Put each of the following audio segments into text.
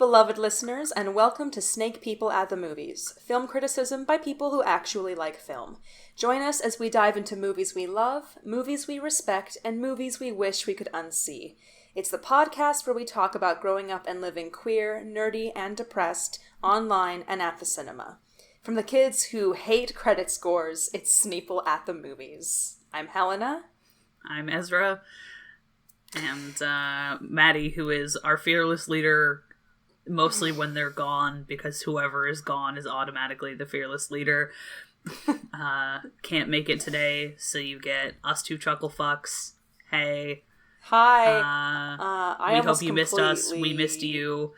beloved listeners, and welcome to Snake People at the Movies, film criticism by people who actually like film. Join us as we dive into movies we love, movies we respect, and movies we wish we could unsee. It's the podcast where we talk about growing up and living queer, nerdy, and depressed, online and at the cinema. From the kids who hate credit scores, it's Sneople at the Movies. I'm Helena. I'm Ezra. And Matty, who is our fearless leader, mostly when they're gone, because whoever is gone is automatically the fearless leader. Can't make it today, so you get us two chuckle fucks. Hey. Hi. We hope you missed us. We missed you.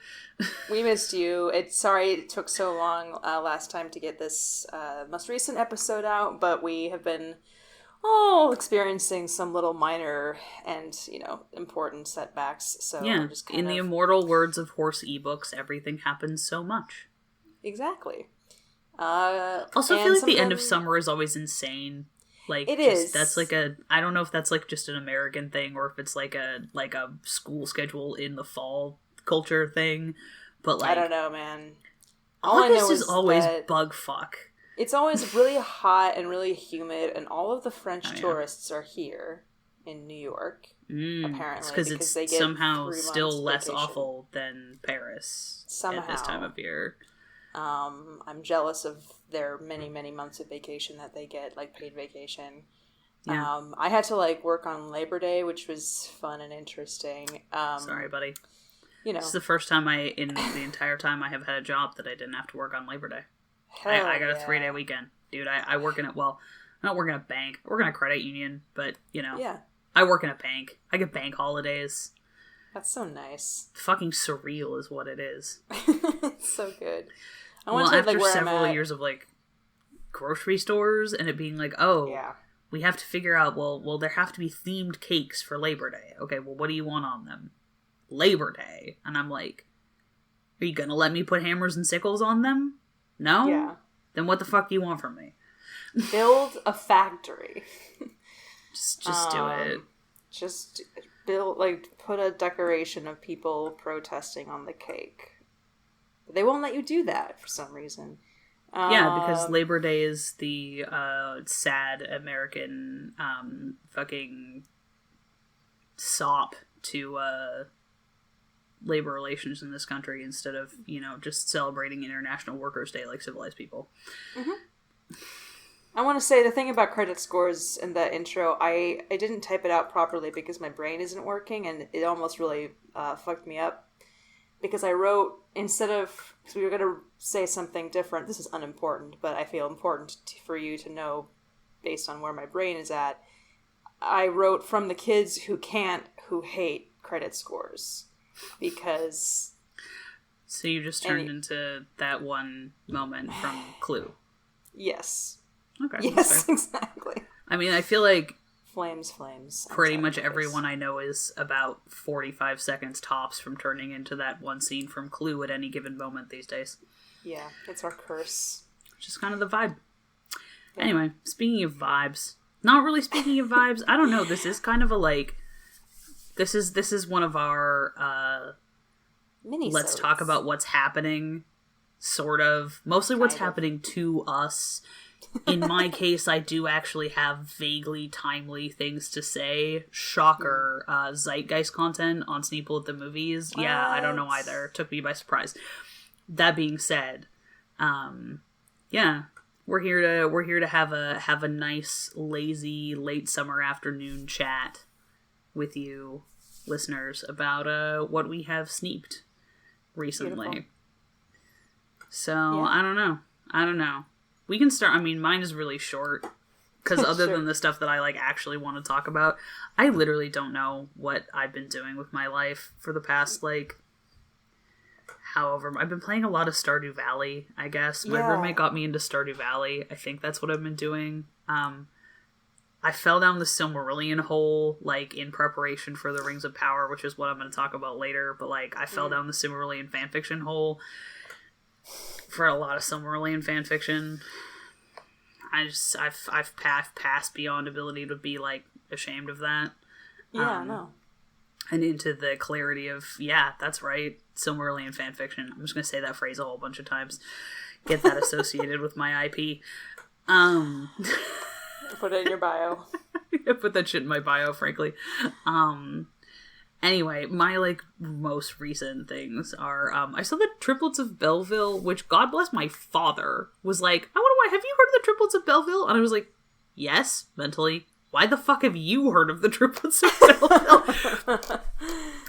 We missed you. Sorry it took so long last time to get this most recent episode out, but we have been experiencing some little minor and, important setbacks. So yeah, just in the immortal words of horse ebooks, everything happens so much. Exactly. Also, I feel like the end of summer is always insane. Like, it is. That's like I don't know if that's like just an American thing or if it's like a school schedule in the fall culture thing. But like, I don't know, man. August is always bug fuck. It's always really hot and really humid, and all of the French tourists are here in New York, apparently. Because they get somehow still less awful than Paris at this time of year. I'm jealous of their many, many months of vacation that they get, like paid vacation. Yeah. I had to work on Labor Day, which was fun and interesting. Sorry, buddy. This is the first time in the entire time I have had a job that I didn't have to work on Labor Day. I got a 3-day weekend. Dude, I work in I'm not working at a bank. I work in a credit union, but, Yeah. I work in a bank. I get bank holidays. That's so nice. Fucking surreal is what it is. It's so good. After several years of, grocery stores and it being we have to figure out, well, there have to be themed cakes for Labor Day. Okay, well, what do you want on them? Labor Day. And I'm like, are you gonna let me put hammers and sickles on them? No? Yeah. Then what the fuck do you want from me? Build a factory. just do it. Just build, put a decoration of people protesting on the cake. But they won't let you do that for some reason. Yeah, because Labor Day is the sad American fucking sop to labor relations in this country instead of, just celebrating International Workers' Day like civilized people. Mm-hmm. I want to say the thing about credit scores in the intro, I didn't type it out properly because my brain isn't working, and it almost really fucked me up. Because I wrote, so we were going to say something different. This is unimportant, but I feel important for you to know based on where my brain is at. I wrote from the kids who hate credit scores. Because... So you just turned into that one moment from Clue. Yes. Okay. Yes, exactly. I mean, I feel like... Flames. Pretty much everyone I know is about 45 seconds tops from turning into that one scene from Clue at any given moment these days. Yeah, it's our curse. Just kind of the vibe. Yeah. Anyway, speaking of vibes... Not really speaking of vibes, I don't know, this is kind of a This is one of our mini-sodes. Let's talk about what's happening, sort of. Mostly what's happening to us. In my case, I do actually have vaguely timely things to say. Shocker. Zeitgeist content on Sneople at the Movies. What? Yeah, I don't know either. Took me by surprise. That being said, we're here to have a nice, lazy, late summer afternoon chat with you listeners about what we have sneaked recently. Beautiful. So yeah. I don't know. We can start. I mean, mine is really short because other than the stuff that I actually want to talk about, I literally don't know what I've been doing with my life for the past however, I've been playing a lot of Stardew Valley, I guess. My roommate got me into Stardew Valley. I think that's what I've been doing. I fell down the Silmarillion hole, in preparation for the Rings of Power, which is what I'm going to talk about later. But, I fell down the Silmarillion fanfiction hole for a lot of Silmarillion fanfiction. I've passed beyond ability to be, ashamed of that. Yeah, no. And into the clarity of, yeah, that's right. Silmarillion fanfiction. I'm just gonna say that phrase a whole bunch of times. Get that associated with my IP. Put it in your bio. Put that shit in my bio, frankly. Anyway, my, like, most recent things are, I saw the Triplets of Belleville, which, God bless my father, was like, I wonder why, have you heard of the Triplets of Belleville? And I was like, yes, mentally. Why the fuck have you heard of the Triplets of Belleville?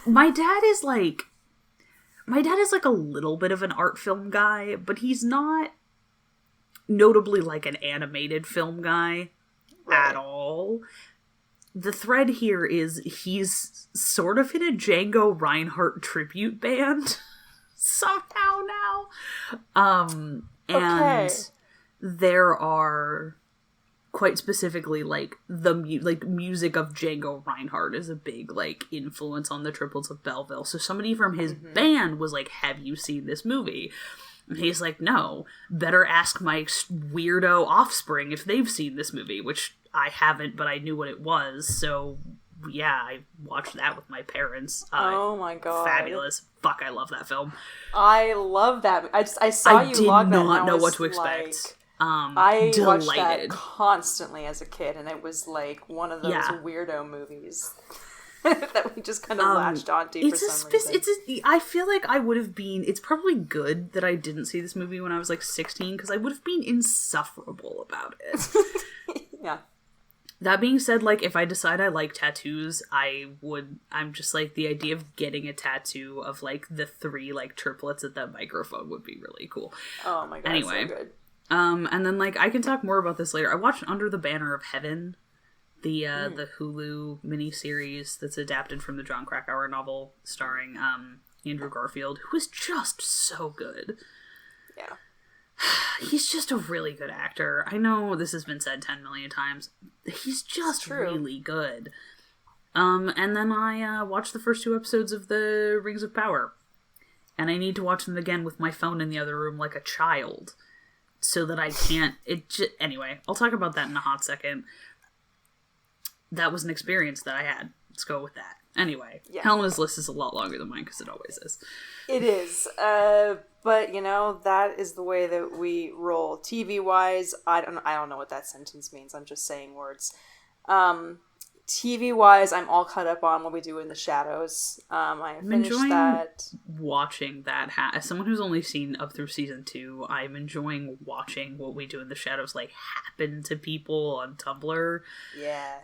My dad is like a little bit of an art film guy, but he's not notably like an animated film guy at all. The thread here is he's sort of in a Django Reinhardt tribute band somehow now. And there are quite specifically like the music of Django Reinhardt is a big like influence on the Triplets of Belleville. So somebody from his band was like, "Have you seen this movie?" And he's like, "No, better ask my weirdo offspring if they've seen this movie," which I haven't, but I knew what it was. So yeah, I watched that with my parents. Oh my god. Fabulous. Fuck, I love that film. I love that. I saw you log that. I did not know what to expect. I watched that constantly as a kid, and it was like one of those weirdo movies that we just kind of latched onto for some reason. I feel like I would have been... It's probably good that I didn't see this movie when I was like 16, because I would have been insufferable about it. Yeah. That being said, like, if I decide I like tattoos, I'm just like, the idea of getting a tattoo of like the 3 like triplets at that microphone would be really cool. Oh my god, anyway, so good. And then like, I can talk more about this later. I watched Under the Banner of Heaven, the Hulu miniseries that's adapted from the Jon Krakauer novel starring Andrew Garfield, who is just so good. Yeah. He's just a really good actor. I know this has been said 10 million times. He's just really good. And then I watched the first 2 episodes of the Rings of Power. And I need to watch them again with my phone in the other room like a child. So that I can't... Anyway, I'll talk about that in a hot second. That was an experience that I had. Let's go with that. Anyway, Helena's list is a lot longer than mine, because it always is. It is. But, you know, that is the way that we roll. TV-wise, I don't know what that sentence means. I'm just saying words. TV-wise, I'm all caught up on What We Do in the Shadows. I finished that. Watching that. As someone who's only seen up through season 2, I'm enjoying watching What We Do in the Shadows, like, happen to people on Tumblr. Yeah.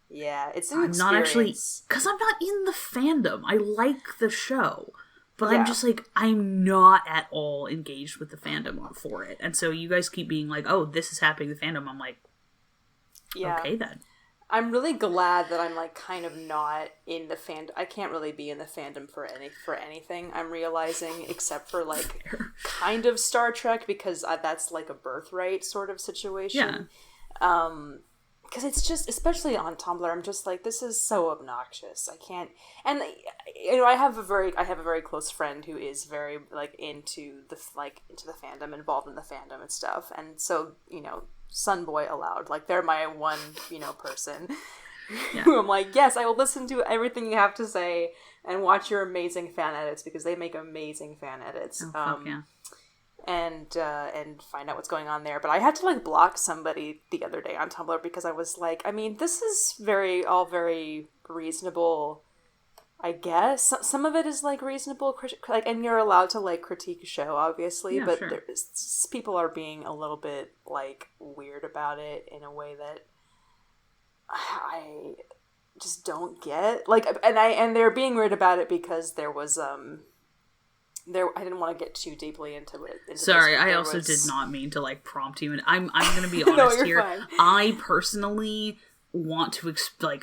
Yeah, it's an experience. I'm not actually... Because I'm not in the fandom. I like the show. But I'm just like, I'm not at all engaged with the fandom for it. And so you guys keep being like, oh, this is happening in the fandom. I'm like, okay then. I'm really glad that I'm like kind of not in the fandom. I can't really be in the fandom for anything, I'm realizing, except for like kind of Star Trek, because that's like a birthright sort of situation. Yeah. Because it's just, especially on Tumblr, I'm just like, this is so obnoxious. I can't, and you know, I have a very close friend who is very like into the fandom, involved in the fandom and stuff, and so, you know, Sunboy allowed, like, they're my one, you know, person who I'm like, yes, I will listen to everything you have to say and watch your amazing fan edits, because they make amazing fan edits. And find out what's going on there. But I had to like block somebody the other day on Tumblr, because I was like, I mean, this is all very reasonable, I guess. Some of it is like reasonable, like, and you're allowed to like critique a show, obviously, but people are being a little bit like weird about it in a way that I just don't get. Like, and they're being weird about it because there was I didn't want to get too deeply into it. Sorry, I also did not mean to like prompt you, and I'm going to be honest no, here. Fine. I personally want to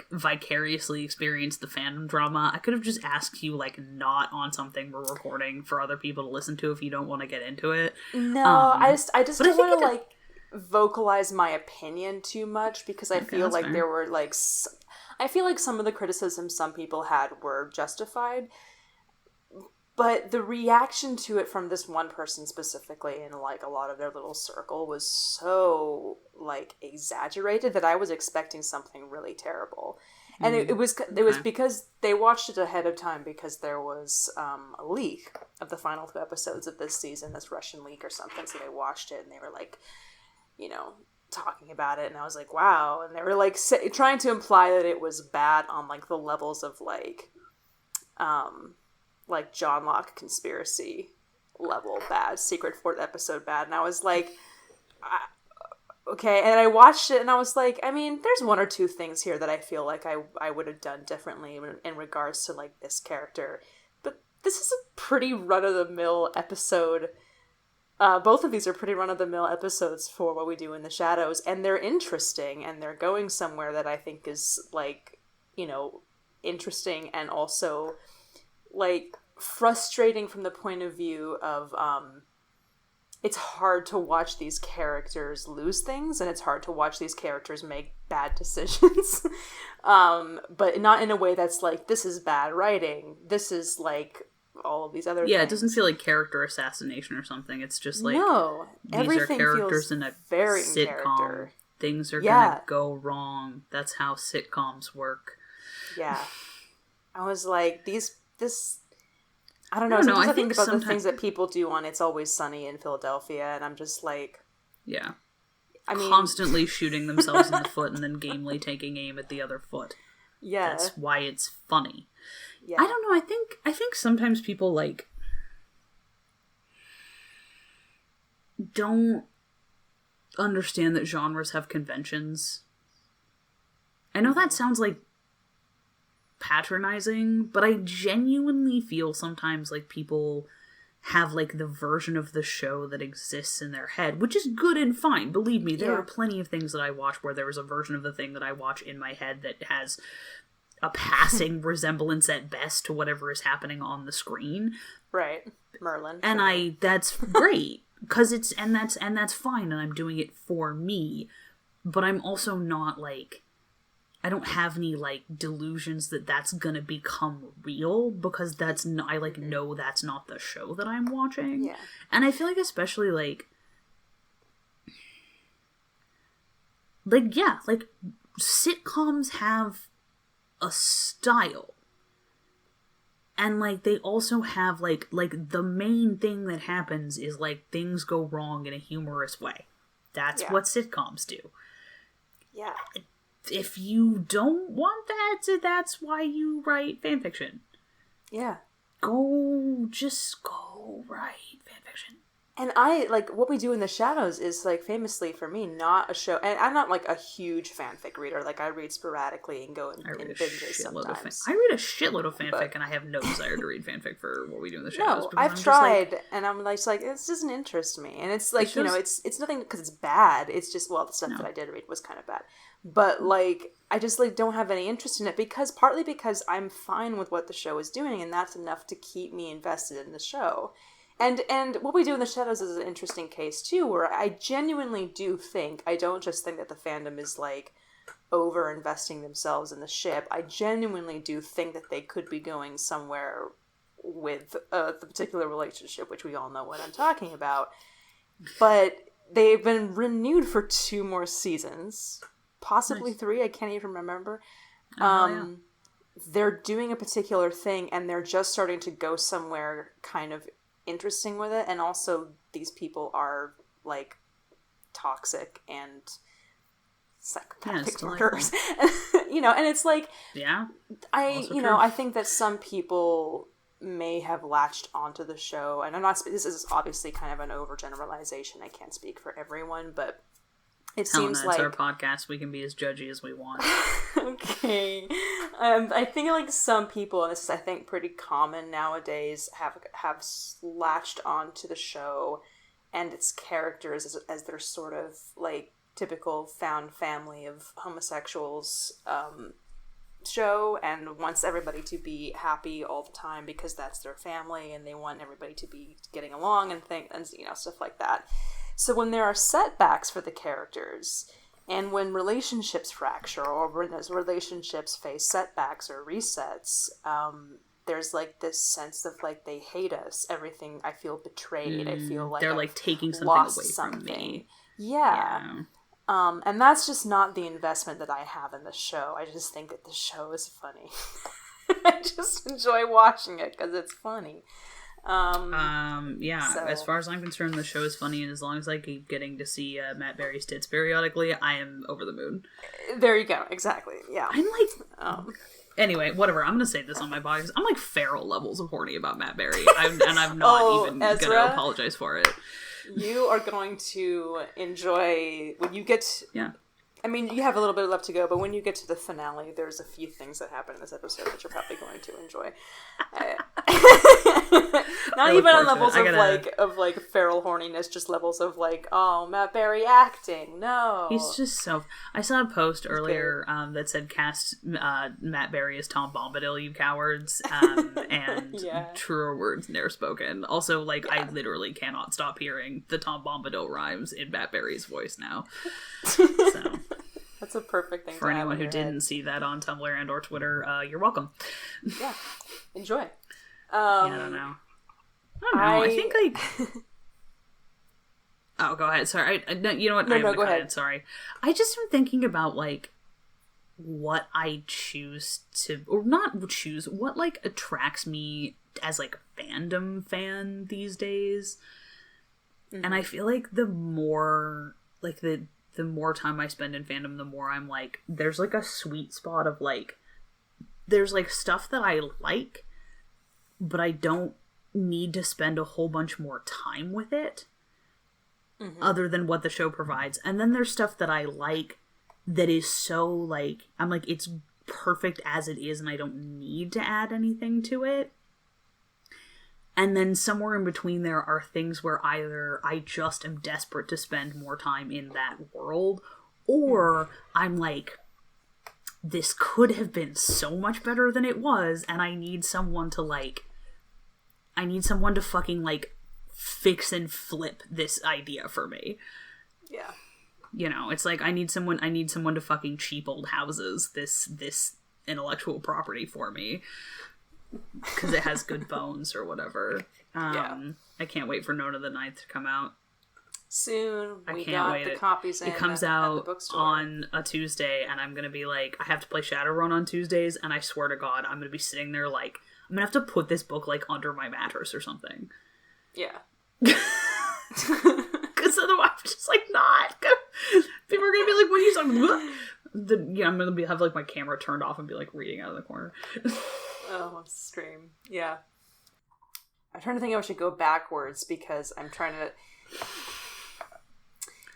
vicariously experience the fandom drama. I could have just asked you like not on something we're recording for other people to listen to if you don't want to get into it. No, I just don't want to like vocalize my opinion too much, because I feel like there were like I feel like some of the criticisms some people had were justified. But the reaction to it from this one person specifically, in like a lot of their little circle, was so like exaggerated that I was expecting something really terrible. And it was because they watched it ahead of time because there was a leak of the final 2 episodes of this season, this Russian leak or something. So they watched it and they were like, talking about it, and I was like, wow. And they were like trying to imply that it was bad on like the levels of like John Locke conspiracy level bad, secret 4th episode bad. And I was like, okay. And I watched it and I was like, I mean, there's 1 or 2 things here that I feel like I would have done differently in regards to like this character, but this is a pretty run-of-the-mill episode. Both of these are pretty run-of-the-mill episodes for What We Do in the Shadows, and they're interesting, and they're going somewhere that I think is, like, interesting and also, like, frustrating from the point of view of, it's hard to watch these characters lose things, and it's hard to watch these characters make bad decisions, but not in a way that's like, this is bad writing, this is, like, all of these other things. It doesn't feel like character assassination or something. It's just like, no, these are characters in a very sitcom. Character. Things are gonna go wrong. That's how sitcoms work. Yeah. I was like, I don't know. Sometimes I think about the things that people do on It's Always Sunny in Philadelphia, and I'm just like... Yeah. I mean... Constantly shooting themselves in the foot and then gamely taking aim at the other foot. Yeah. That's why it's funny. Yeah. I don't know, I think sometimes people, like, don't understand that genres have conventions. I know that sounds, like, patronizing, but I genuinely feel sometimes like people have, like, the version of the show that exists in their head, which is good and fine. Believe me, there are plenty of things that I watch where there is a version of the thing that I watch in my head that has a passing resemblance at best to whatever is happening on the screen. Right. Merlin. And that's great. That's fine, and I'm doing it for me. But I'm also not, like, I don't have any, like, delusions that that's gonna become real, because that's not, I, like, know that's not the show that I'm watching. Yeah. And I feel like especially, like, sitcoms have a style, and like they also have like the main thing that happens is like things go wrong in a humorous way. That's what sitcoms do. Yeah. If you don't want that, that's why you write fanfiction. Yeah. Just go write fanfiction. And I, like, What We Do in the Shadows is, like, famously for me, not a show... And I'm not, like, a huge fanfic reader. Like, I read sporadically and go in binges sometimes. I read a shitload of fanfic, and I have no desire to read fanfic for What We Do in the Shadows. No, I've tried, and I'm like, this doesn't interest me. And it's, like, it's nothing because it's bad. It's just, well, the stuff that I did read was kind of bad. But, like, I just, like, don't have any interest in it partly because I'm fine with what the show is doing, and that's enough to keep me invested in the show. And What We Do in the Shadows is an interesting case, too, where I genuinely do think, I don't just think that the fandom is, like, over-investing themselves in the ship. I genuinely do think that they could be going somewhere with the particular relationship, which we all know what I'm talking about. But they've been renewed for 2 more seasons. Possibly 3, I can't even remember. They're doing a particular thing, and they're just starting to go somewhere kind of interesting with it, and also these people are, like, toxic and psychopathic murderers. And it's like... Yeah. I think that some people may have latched onto the show, and this is obviously kind of an overgeneralization. I can't speak for everyone, but it seems like... it's our podcast. We can be as judgy as we want. Okay. I think, like, some people, and this is, I think, pretty common nowadays, have latched onto the show and its characters as their sort of, like, typical found family of homosexuals show, and wants everybody to be happy all the time because that's their family, and they want everybody to be getting along and stuff like that. So when there are setbacks for the characters, and when relationships fracture, or when those relationships face setbacks or resets, there's, like, this sense of, like, they hate us. Everything, I feel betrayed. I feel like they're, like, taking something away from me. Yeah. And that's just not the investment that I have in the show. I just think that the show is funny. I just enjoy watching it because it's funny. Yeah, so. As far as I'm concerned, the show is funny, and as long as I keep getting to see Matt Berry's tits periodically, I am over the moon. There you go, exactly, yeah. I'm like... Anyway, whatever, I'm gonna say this on my podcast. I'm like feral levels of horny about Matt Berry, and I'm not even Ezra, gonna apologize for it. You are going to enjoy... When you get... Yeah. I mean, you have a little bit left to go, but when you get to the finale, there's a few things that happen in this episode that you're probably going to enjoy. Not even on levels of feral horniness, just levels of like, oh, Matt Berry acting. No, he's just so. I saw a post earlier that said, "Cast Matt Berry as Tom Bombadil, you cowards," and truer words ne'er spoken. Also, I literally cannot stop hearing the Tom Bombadil rhymes in Matt Berry's voice now. So. That's a perfect thing for anyone who didn't see that on Tumblr and or Twitter. You're welcome. Yeah, enjoy. I don't know. I think Oh, go ahead. Sorry. No, you know what? No, go ahead. Sorry. I just am thinking about what I choose to, or not choose. What attracts me as a fandom fan these days, and I feel like the more the more time I spend in fandom, the more I'm there's a sweet spot of there's stuff that I like, but I don't need to spend a whole bunch more time with it other than what the show provides. And then there's stuff that I like that is so I'm it's perfect as it is and I don't need to add anything to it. And then somewhere in between there are things where either I just am desperate to spend more time in that world, or I'm this could have been so much better than it was, and I need someone to I need someone to fucking fix and flip this idea for me. Yeah. You know, it's I need someone to fucking cheap old houses this intellectual property for me. Because it has good bones or whatever. I can't wait for Nona the Ninth to come out. Soon. We got the copies in. It comes out on a Tuesday, and I'm going to be I have to play Shadowrun on Tuesdays, and I swear to God, I'm going to be sitting there I'm going to have to put this book under my mattress or something. Yeah. Because otherwise I'm just not. People are going to be when you talk, I'm going to have my camera turned off and be reading out of the corner. Oh, stream. Yeah. I'm trying to think I should go backwards because I'm trying to...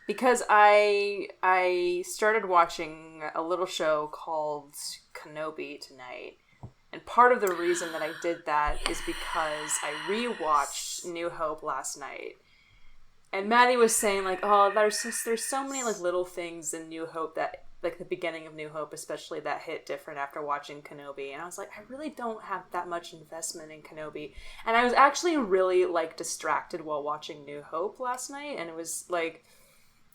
Because I started watching a little show called Kenobi tonight. And part of the reason that I did that is because I rewatched New Hope last night. And Matty was saying there's so many little things in New Hope that the beginning of New Hope especially that hit different after watching Kenobi, and I was I really don't have that much investment in Kenobi, and I was actually really distracted while watching New Hope last night, and it was I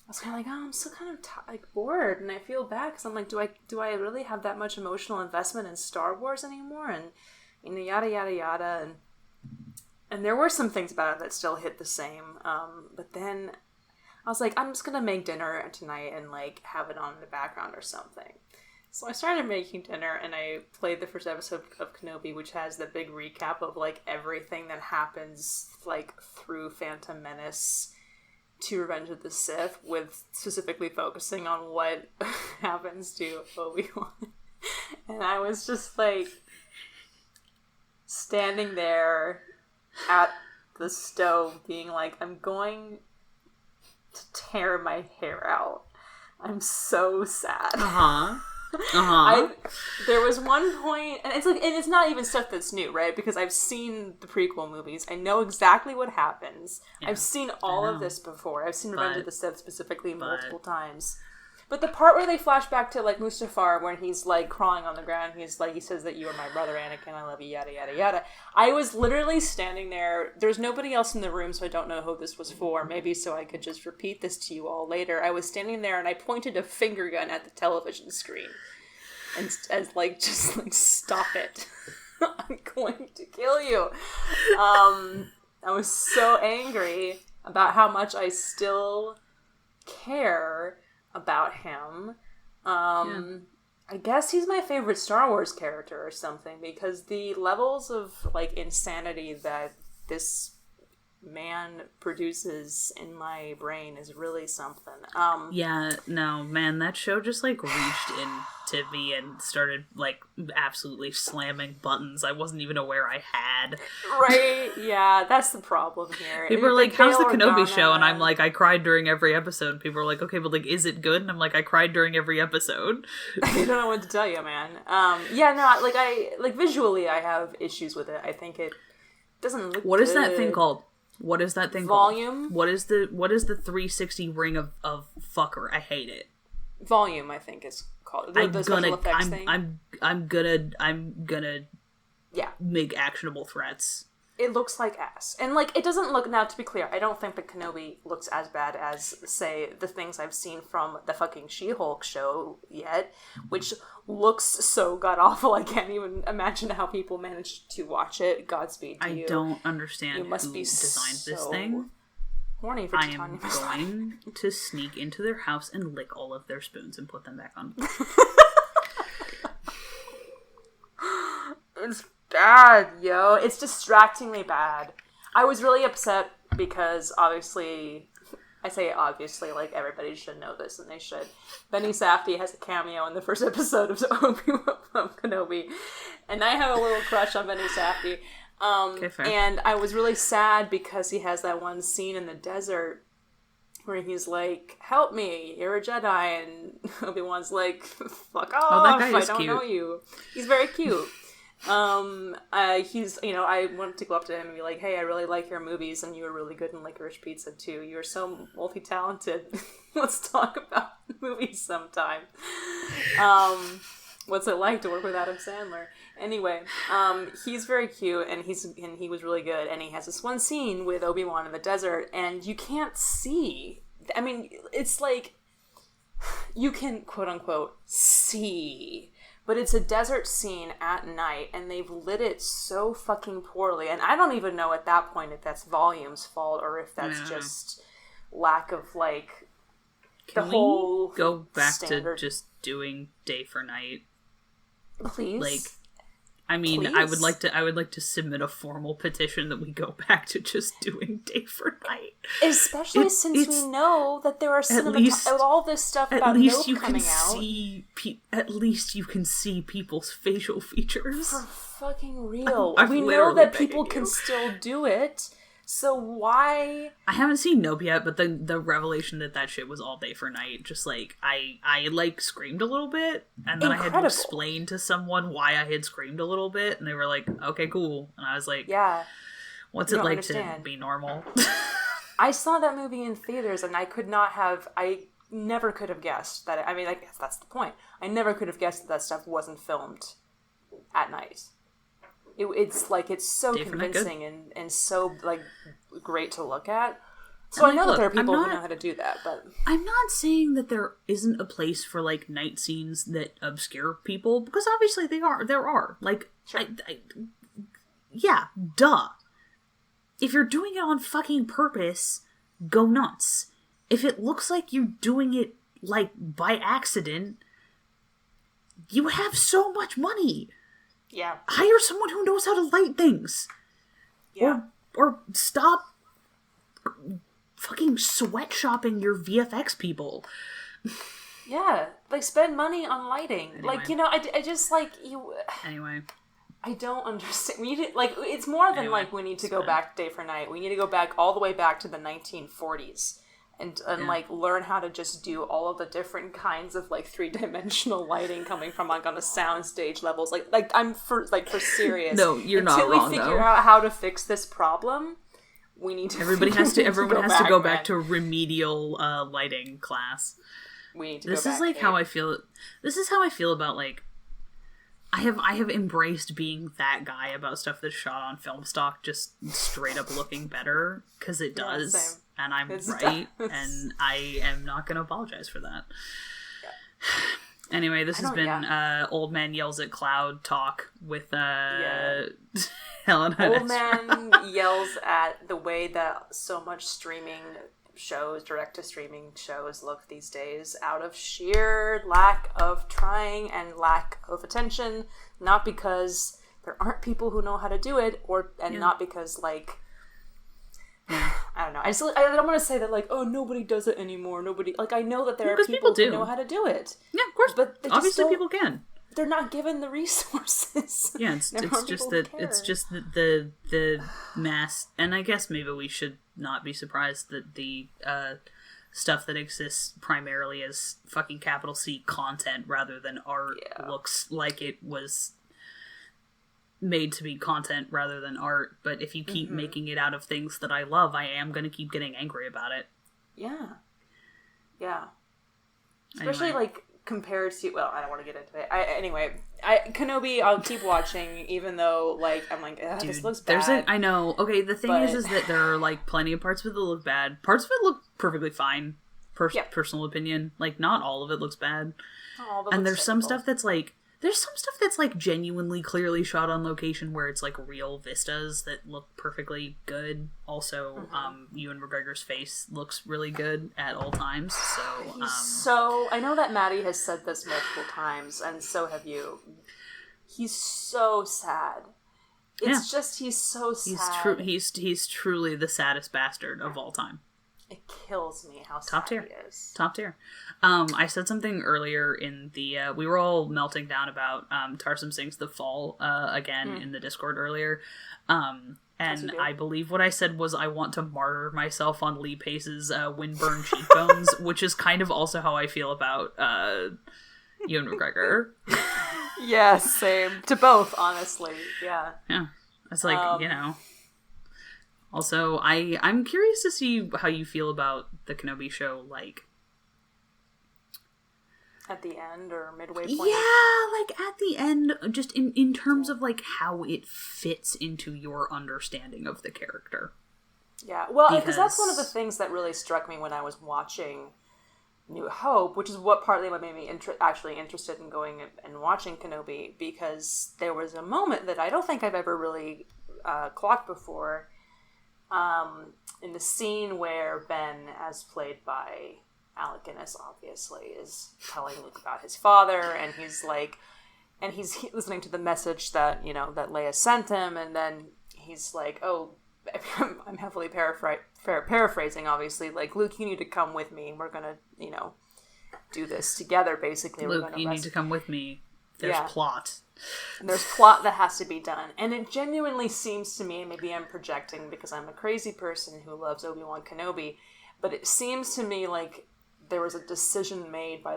was kind of oh, I'm still kind of bored, and I feel bad because I'm do I really have that much emotional investment in Star Wars anymore, and yada yada yada, and there were some things about it that still hit the same, but then I was I'm just gonna make dinner tonight and have it on in the background or something. So I started making dinner and I played the first episode of Kenobi, which has the big recap of everything that happens through Phantom Menace to Revenge of the Sith, with specifically focusing on what happens to Obi-Wan. And I was just standing there at the stove being I'm going to tear my hair out. I'm so sad. There was one point, and it's not even stuff that's new, right? Because I've seen the prequel movies. I know exactly what happens. Yeah, I've seen all of this before. I've seen Revenge of the Sith specifically multiple times. But the part where they flash back to Mustafar, when he's crawling on the ground, he says that you are my brother, Anakin, I love you, yada yada yada. I was literally standing there. There's nobody else in the room, so I don't know who this was for. Maybe so I could just repeat this to you all later. I was standing there and I pointed a finger gun at the television screen, and stop it! I'm going to kill you. I was so angry about how much I still care about him. I guess he's my favorite Star Wars character or something, because the levels of, like, insanity that this man produces in my brain is really something. Yeah, no, man, that show just, like, reached into me and started, like, absolutely slamming buttons I wasn't even aware I had. Right? Yeah, that's the problem here. People are like, how's the Kenobi show? And I'm like, I cried during every episode. And people are like, okay, but, like, is it good? And I'm like, I cried during every episode. I don't know what to tell you, man. Yeah, no, like, visually I have issues with it. I think it doesn't look What good. is that thing called? What is that thing Volume? called? What is the 360 ring of fucker? I hate it. Volume, I think is called. The special effects thing. I'm gonna yeah. make actionable threats. It looks like ass. And, like, it doesn't look... Now, to be clear, I don't think that Kenobi looks as bad as, say, the things I've seen from the fucking She-Hulk show yet, which looks so god-awful. I can't even imagine how people managed to watch it. Godspeed to you. I don't understand you must who be designed so this thing. Horny for I am going to sneak into their house and lick all of their spoons and put them back on. It's bad, yo. It's distractingly bad. I was really upset because, obviously, I say obviously, like, everybody should know this, and they should. Benny Safdie has a cameo in the first episode of Kenobi, and I have a little crush on Benny Safdie. Okay, fair. And I was really sad because he has that one scene in the desert where he's like, help me, you're a Jedi, and Obi-Wan's like, fuck off, that guy I is don't cute. know you. He's very cute. He's, you know, I wanted to go up to him and be like, hey, I really like your movies, and you were really good in Licorice Pizza too. You're so multi-talented. Let's talk about movies sometime. What's it like to work with Adam Sandler? Anyway, he's very cute, and he was really good, and he has this one scene with Obi-Wan in the desert, and you can't see. I mean, it's like, you can, quote-unquote, see, but it's a desert scene at night, and they've lit it so fucking poorly, and I don't even know at that point if that's Volume's fault, or if that's just lack of, like, Can the whole we go back standard. to just doing day for night? Please? Like, I mean, Please? I would like to submit a formal petition that we go back to just doing day for night. Especially since we know that there are with all this stuff about Nope coming out. At least you can see people's facial features. For fucking real. I'm we know literally that people begging can you. still do it, so why... I haven't seen Nope yet, but the revelation that shit was all day for night, just like, I like screamed a little bit, and then I had to explain to someone why I had screamed a little bit, and they were like, okay, cool. And I was like, yeah, what's it like to be normal? I saw that movie in theaters, and I never could have guessed that, I mean, I guess that's the point. I never could have guessed that stuff wasn't filmed at night. It's like, it's so convincing and so, like, great to look at. So I know that there are people who know how to do that, but... I'm not saying that there isn't a place for, like, night scenes that obscure people, because obviously there are. Like, sure. Yeah, duh. If you're doing it on fucking purpose, go nuts. If it looks like you're doing it, like, by accident, you have so much money. Yeah. Hire someone who knows how to light things. Yeah. Or stop fucking sweatshopping your VFX people. Yeah. Like, spend money on lighting. Anyway. Like, you know, I just, like, you... Anyway. I don't understand. We need to, like, it's more than, like, we need to go back day for night. We need to go back all the way back to the 1940s. And like, learn how to just do all of the different kinds of, like, three-dimensional lighting coming from, like, on a soundstage levels. Like, I'm for serious. No, you're not wrong, Until we figure out how to fix this problem, we need to... Everyone has to go back to remedial lighting class. We need to This go is, back, like, how I feel... This is how I feel about, like... I have embraced being that guy about stuff that's shot on film stock just straight up looking better, because it does. Yeah, same. And I'm right, and I am not going to apologize for that. Yeah. Anyway, this has been Old Man Yells at Cloud talk with Helena. Old Man yells at the way that so much streaming shows, direct-to-streaming shows look these days, out of sheer lack of trying and lack of attention, not because there aren't people who know how to do it, not because, like, I don't know. I don't want to say that, like, oh, nobody does it anymore. Nobody, like, I know that there are people who know how to do it. Yeah, of course. But obviously people can. They're not given the resources. Yeah, it's just that the mass, and I guess maybe we should not be surprised that the stuff that exists primarily as fucking capital C content rather than art looks like it was made to be content rather than art. But if you keep making it out of things that I love, I am going to keep getting angry about it. Yeah. Especially, like, compared to, well, I don't want to get into it. Kenobi, I'll keep watching, even though, like, I'm like, dude, this looks bad. I know. Okay, the thing is that there are, like, plenty of parts of it that look bad. Parts of it look perfectly fine. Personal opinion. Like, not all of it looks bad. And there's some stuff that's, like, genuinely clearly shot on location where it's, like, real vistas that look perfectly good. Also, Ewan McGregor's face looks really good at all times, so... I know that Matty has said this multiple times, and so have you. He's so sad. It's just, he's so sad. He's truly the saddest bastard of all time. It kills me how sad he is. Top tier. I said something earlier in the... we were all melting down about Tarsem Sings The Fall again in the Discord earlier. And I believe what I said was I want to martyr myself on Lee Pace's windburn cheekbones, which is kind of also how I feel about Ewan McGregor. Yeah, same. To both, honestly. Yeah. Yeah. It's like, you know... Also, I'm curious to see how you feel about the Kenobi show, like... At the end, or midway point? Yeah, like, at the end, just in terms of, like, how it fits into your understanding of the character. Yeah, well, because that's one of the things that really struck me when I was watching New Hope, which is what partly what made me actually interested in going and watching Kenobi, because there was a moment that I don't think I've ever really clocked before, in the scene where Ben, as played by Alec Guinness, obviously, is telling Luke about his father, and he's listening to the message that, you know, that Leia sent him, and then he's like, oh, I'm heavily paraphrasing, obviously, like, Luke, you need to come with me, we're gonna, you know, do this together, basically. Luke, you need to come with me. There's plot. And there's plot that has to be done. And it genuinely seems to me, maybe I'm projecting because I'm a crazy person who loves Obi-Wan Kenobi, but it seems to me like there was a decision made by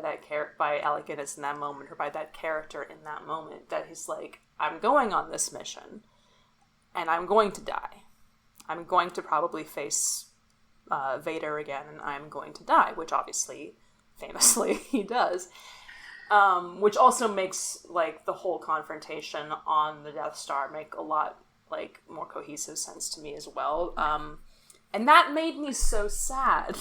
by Alec Guinness in that moment, or by that character in that moment, that he's like, I'm going on this mission, and I'm going to die. I'm going to probably face Vader again, and I'm going to die, which obviously, famously, he does. Which also makes, like, the whole confrontation on the Death Star make a lot, like, more cohesive sense to me as well. And that made me so sad,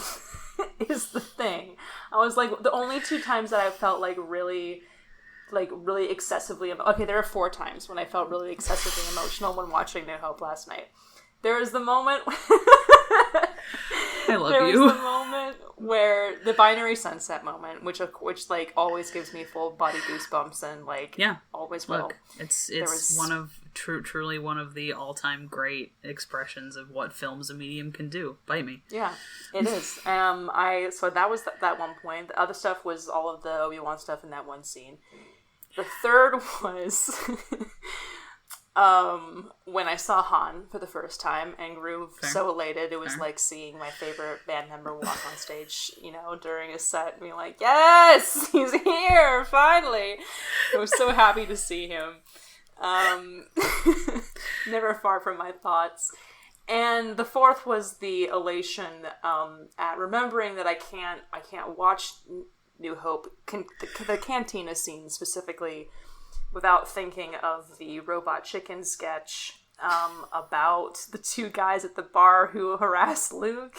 is the thing. I was, like, the only 2 times that I felt, really excessively... Okay, there are 4 times when I felt really excessively emotional when watching New Hope last night. There was the moment... I love there you. There was the moment where the binary sunset moment, which like always gives me full body goosebumps, and like always will. Look, it's one of truly one of the all-time great expressions of what film as a medium can do. Bite me. Yeah, it is. So that was that one point. The other stuff was all of the Obi-Wan stuff in that one scene. The third was when I saw Han for the first time and grew so elated. It was like seeing my favorite band member walk on stage, you know, during a set, and being like, yes, he's here, finally. I was so happy to see him. Never far from my thoughts. And the fourth was the elation at remembering that I can't watch New Hope, the cantina scene specifically, without thinking of the Robot Chicken sketch about the 2 guys at the bar who harassed Luke.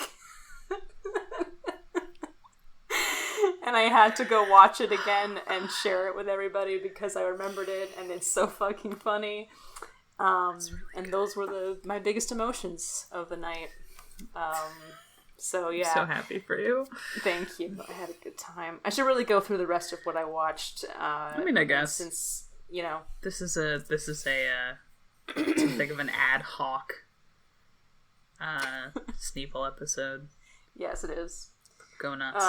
And I had to go watch it again and share it with everybody because I remembered it, and it's so fucking funny. And those were my biggest emotions of the night. So yeah, I'm so happy for you. Thank you. I had a good time. I should really go through the rest of what I watched. I mean, I guess since this is a something of an ad hoc Sneople episode. Yes, it is. Go nuts.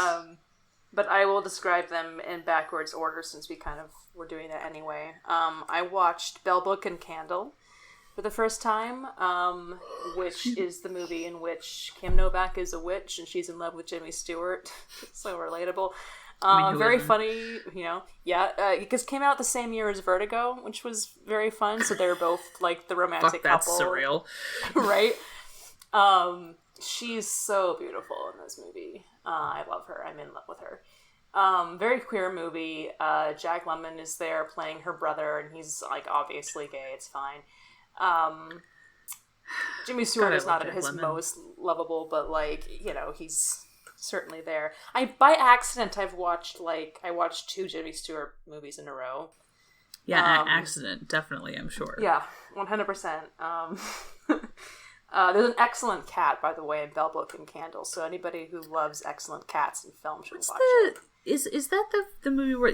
But I will describe them in backwards order since we kind of were doing that anyway. I watched Bell, Book, and Candle for the first time, which is the movie in which Kim Novak is a witch and she's in love with Jimmy Stewart. So relatable. Very funny, because it came out the same year as Vertigo, which was very fun. So they're both like the romantic couple. That's surreal. Right? She's so beautiful in this movie. I love her. I'm in love with her. Very queer movie. Jack Lemmon is there playing her brother, and he's like obviously gay. It's fine. Jimmy Stewart is not at his most lovable, but like he's certainly there. By accident I've watched I watched 2 Jimmy Stewart movies in a row. Yeah, accident definitely. I'm sure. Yeah, 100%. There's an excellent cat, by the way, in Bell, Book, and Candle. So anybody who loves excellent cats in film should watch it. Is that the movie where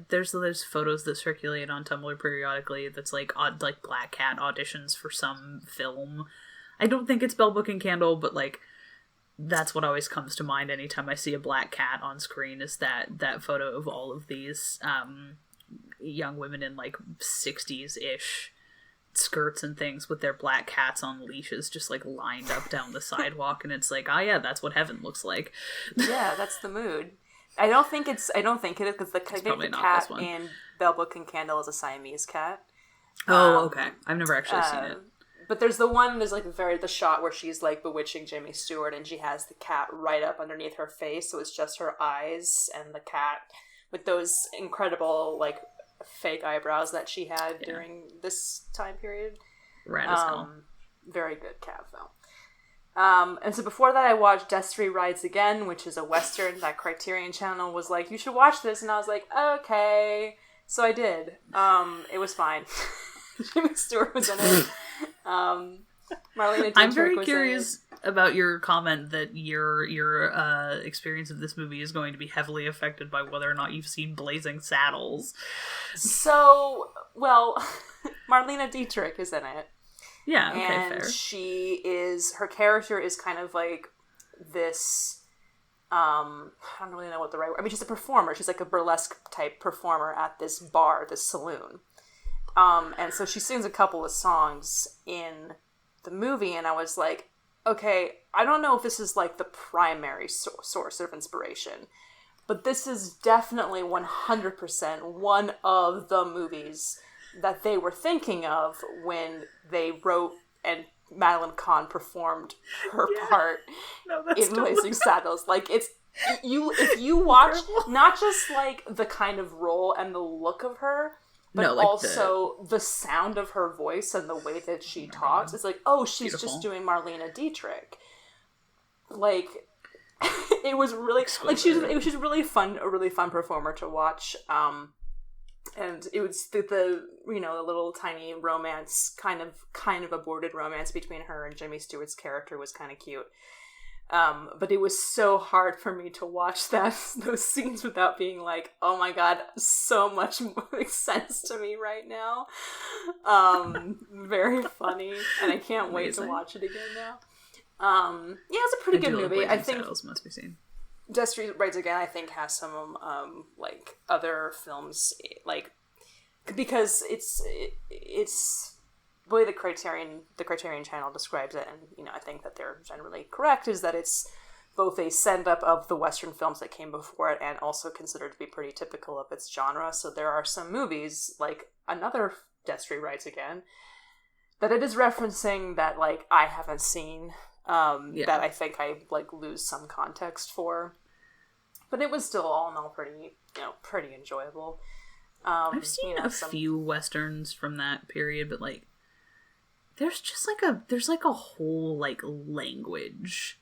there's those photos that circulate on Tumblr periodically that's like black cat auditions for some film? I don't think it's Bell, Book, and Candle, but like that's what always comes to mind anytime I see a black cat on screen is that photo of all of these young women in like 60s-ish skirts and things with their black cats on leashes just like lined up down the sidewalk, and it's like, oh yeah, that's what heaven looks like. Yeah, that's the mood. I don't think it is because the cat in Bell, Book, and Candle is a Siamese cat. Oh, okay. I've never actually seen it. But there's like the shot where she's like bewitching Jimmy Stewart and she has the cat right up underneath her face, so it's just her eyes and the cat with those incredible like fake eyebrows that she had during this time period. Rad as hell. Very good cat film. And so before that I watched Destry Rides Again, which is a Western that Criterion Channel was like, you should watch this, and I was like, okay. So I did. It was fine. Jimmy Stewart was in it. Marlena Dietrich I'm very curious about your comment that your experience of this movie is going to be heavily affected by whether or not you've seen Blazing Saddles. So, well, Marlena Dietrich is in it. Yeah, okay, and fair. her character is kind of like this, I don't really know what the right word, she's a performer. She's like a burlesque type performer at this bar, this saloon. And so she sings a couple of songs in the movie, and I was like, okay, I don't know if this is like the primary source of inspiration, but this is definitely 100% one of the movies that they were thinking of when they wrote and Madeline Kahn performed her part in Blazing Saddles. Like, if you watch not just like the kind of role and the look of her, but also the sound of her voice and the way that she talks, it's like, oh, she's beautiful. Just doing Marlena Dietrich. Like, it was really exquisite. Like she's really fun, a really fun performer to watch. And it was the little tiny romance, kind of aborted romance between her and Jimmy Stewart's character was kind of cute. But it was so hard for me to watch those scenes without being like, oh my god, so much makes sense to me right now. Very funny, and I can't wait to watch it again now. It's a pretty good movie. I think must be seen. Destry Rides Again, I think, has some like other films, like, because it's the way the Criterion Channel describes it, and I think that they're generally correct, is that it's both a send-up of the Western films that came before it and also considered to be pretty typical of its genre. So there are some movies, like another Destry Rides Again, that it is referencing that like I haven't seen, that I think I like lose some context for, but it was still all in all pretty enjoyable. I've seen a few Westerns from that period, but like there's just like a whole like language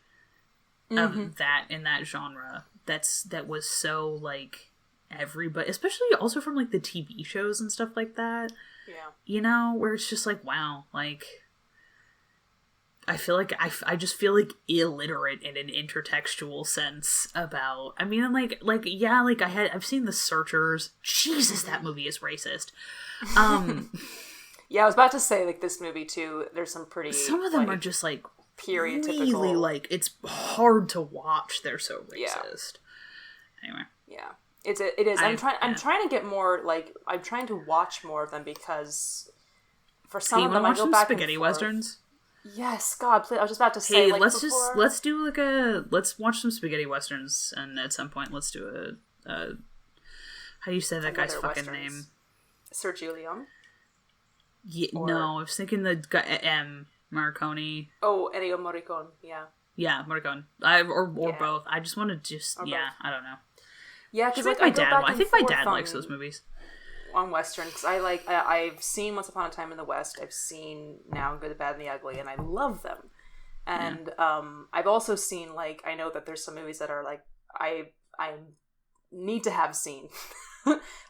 that in that genre that was so like everybody, especially also from like the TV shows and stuff like that. Yeah. Where it's just like, wow, like I feel like I just feel like illiterate in an intertextual sense about. I mean, yeah, like I've seen The Searchers. Jesus, that movie is racist. Yeah, I was about to say, like, this movie too. There's some pretty. Some of them are just like period really typical. like it's hard to watch. They're so racist. Yeah. Anyway. Yeah. It is. I'm trying to get more, like, I'm trying to watch more of them because for some of them I go back spaghetti and forth. Westerns? Yes, God, please. I was just about to say, like, let's watch some spaghetti westerns, and at some point let's do a how do you say that guy's fucking name? Sergio Leone? Yeah, no, I was thinking the guy M. Marconi. Oh, Ennio Morricone, yeah. Yeah, Morricone. Or both. I just want to I don't know. Yeah, because like my dad. I think my dad likes those movies. On Western, because I've seen Once Upon a Time in the West. I've seen Now Good, the Bad, and the Ugly, and I love them. And I've also seen, like, I know that there's some movies that are like I need to have seen,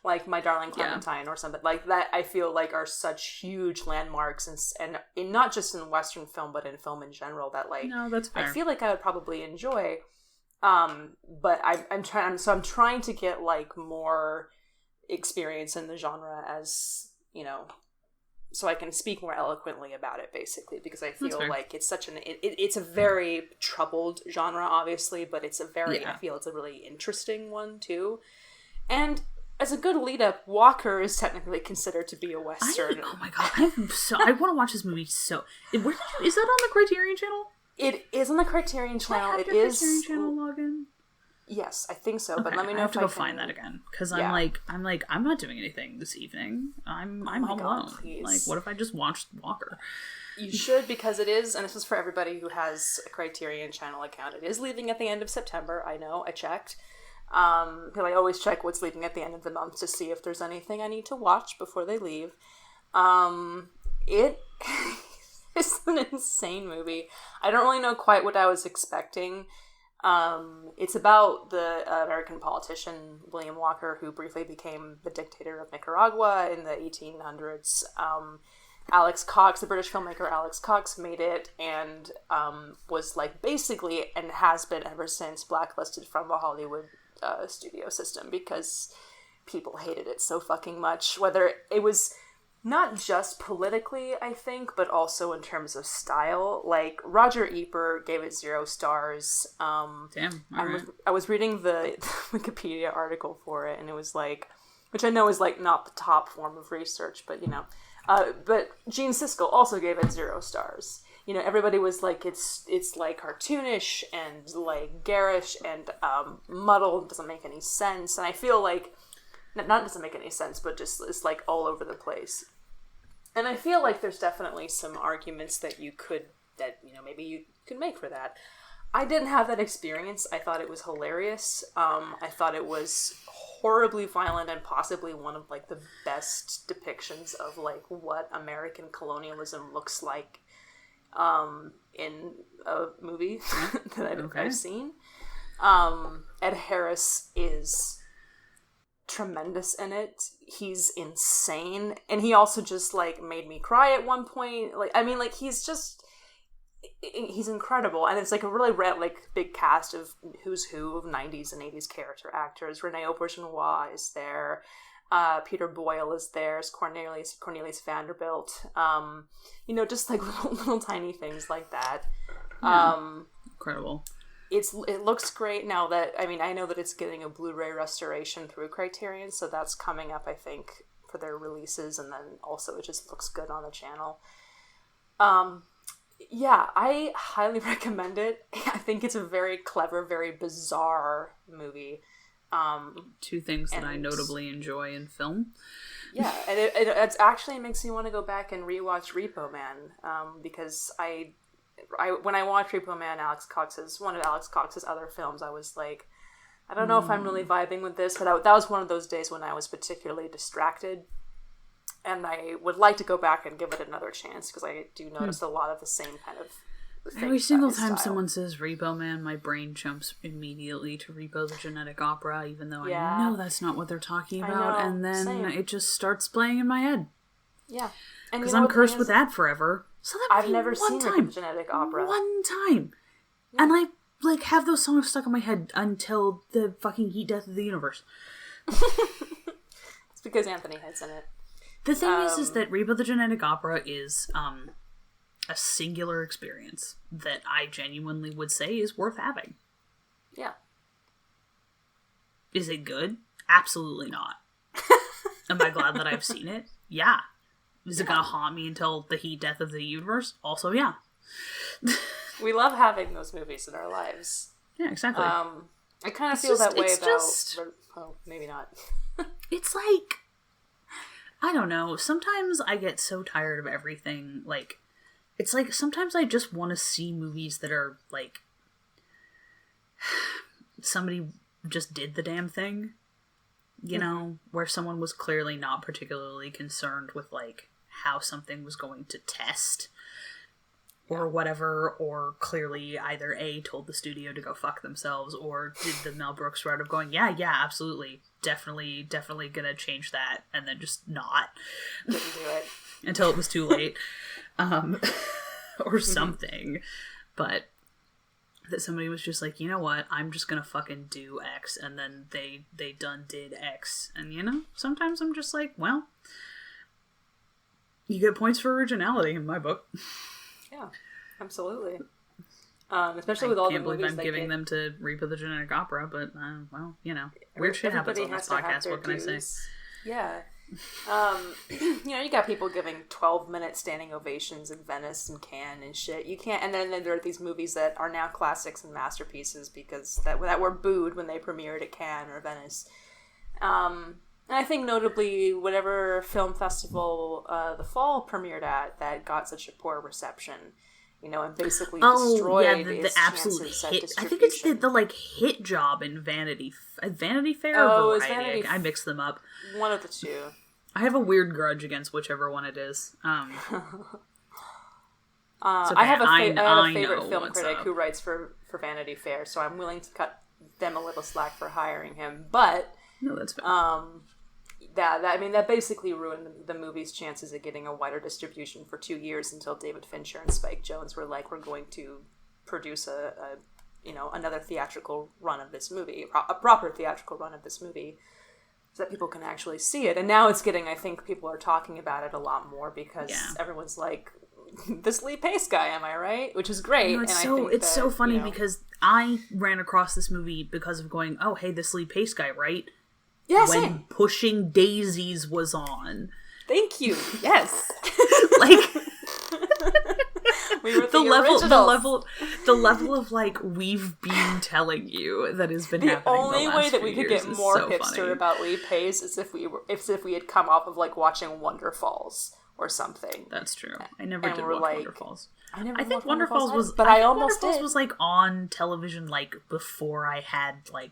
like My Darling Clementine or something like that. I feel like are such huge landmarks and in not just in Western film but in film in general that, like, no, that's fair. I feel like I would probably enjoy. But I'm trying to get, like, more experience in the genre, as you know, so I can speak more eloquently about it, basically, because I feel like it's such it's a very troubled genre, obviously, but it's a very I feel it's a really interesting one too. And as a good lead up, Walker is technically considered to be a Western. Oh my god, I want to watch this movie. Is that on the Criterion Channel? It is on the Criterion Channel. It is Criterion Channel login. Yes, I think so. But okay, let me know I have if to I go can find that again, because I'm not doing anything this evening. I'm home alone. Please. Like, what if I just watched Walker? You should, because it is, and this is for everybody who has a Criterion Channel account. It is leaving at the end of September. I know. I checked. Because I always check what's leaving at the end of the month to see if there's anything I need to watch before they leave. It is an insane movie. I don't really know quite what I was expecting. It's about the American politician William Walker, who briefly became the dictator of Nicaragua in the 1800s. Alex Cox, the British filmmaker Alex Cox, made it and was, like, basically, and has been ever since, blacklisted from the Hollywood studio system because people hated it so fucking much. Whether it was not just politically, I think, but also in terms of style. Like, Roger Ebert gave it 0 stars. Damn. I was reading the Wikipedia article for it, and it was like, which I know is, like, not the top form of research, but, you know. But Gene Siskel also gave it 0 stars. You know, everybody was like, it's like cartoonish and, like, garish and muddled, doesn't make any sense. And I feel like, not doesn't make any sense, but just it's, like, all over the place. And I feel like there's definitely some arguments that you could make for that. I didn't have that experience. I thought it was hilarious. I thought it was horribly violent and possibly one of, like, the best depictions of, like, what American colonialism looks like in a movie that I've seen. Ed Harris is tremendous in it. He's insane, and he also just, like, made me cry at one point. Like, I mean, like, he's incredible, and it's, like, a really like big cast of who's who of 90s and 80s character actors. Renee Auberjonois is there. Peter Boyle is there. Cornelius Vanderbilt. You know, just, like, little tiny things like that. Incredible. It looks great now that, I mean, I know that it's getting a Blu-ray restoration through Criterion, so that's coming up, I think, for their releases, and then also it just looks good on the channel. Yeah, I highly recommend it. I think it's a very clever, very bizarre movie. Two things that I notably enjoy in film. Yeah, and it actually makes me want to go back and rewatch Repo Man, because when I watched Repo Man, one of Alex Cox's other films, I was like, I don't know if I'm really vibing with this, but that was one of those days when I was particularly distracted, and I would like to go back and give it another chance, because I do notice a lot of the same kind of things. Every single time someone says Repo Man, my brain jumps immediately to Repo the Genetic Opera, even though I know that's not what they're talking about, and then it just starts playing in my head. Yeah. Because I'm cursed with that forever. So that I've never seen a genetic opera. One time. Yeah. And I, like, have those songs stuck in my head until the fucking Heat Death of the Universe. It's because Anthony Head's in it. The thing is that Reba the Genetic Opera is a singular experience that I genuinely would say is worth having. Yeah. Is it good? Absolutely not. Am I glad that I've seen it? Yeah. Is it gonna haunt me until the Heat Death of the Universe? Also, yeah. We love having those movies in our lives. Yeah, exactly. I kind of feel that way about... Oh, maybe not. It's like... I don't know. Sometimes I get so tired of everything. Like, it's like sometimes I just want to see movies that are like... somebody just did the damn thing. You know? Where someone was clearly not particularly concerned with, like, how something was going to test. Or whatever, or clearly either A, told the studio to go fuck themselves, or did the Mel Brooks route of going, yeah, absolutely, definitely gonna change that, and then just not. Didn't do it. Until it was too late. Or something. But that somebody was just like, you know what, I'm just gonna fucking do X, and then they done did X. And, you know, sometimes I'm just like, well, you get points for originality in my book. Yeah, absolutely. Especially with all the movies. I can't believe I'm giving them to Reba the Genetic Opera, but, well, you know. Weird shit happens on this podcast, what can I say? Yeah. You know, you got people giving 12-minute standing ovations in Venice and Cannes and shit. You can't, and then there are these movies that are now classics and masterpieces because that were booed when they premiered at Cannes or Venice. And I think notably, whatever film festival The Fall premiered at that got such a poor reception, you know, and basically destroyed the absolute hit. I think it's the like hit job in Vanity Fair or Variety. I mix them up. One of the two. I have a weird grudge against whichever one it is. Okay. I have a favorite film critic who writes for Vanity Fair, so I'm willing to cut them a little slack for hiring him. But no, that's fair. That basically ruined the movie's chances of getting a wider distribution for 2 years until David Fincher and Spike Jonze were like, we're going to produce another theatrical run of this movie, a proper theatrical run of this movie, so that people can actually see it. And now it's getting, I think people are talking about it a lot more because everyone's like, this Lee Pace guy, am I right? Which is great. You know, it's so funny because I ran across this movie because of going, oh, hey, this Lee Pace guy, right? Yeah, when same. Pushing Daisies was on. Thank you. Yes. Like we were the level of like we've been telling you that has been happening. The only way that we could get more so hipster funny. About Lee Pace is if we had come off of like watching Wonder Falls or something. That's true. I never did watch Wonder Falls. I think Wonder Falls was, but I almost Wonder Falls was like on television like before I had like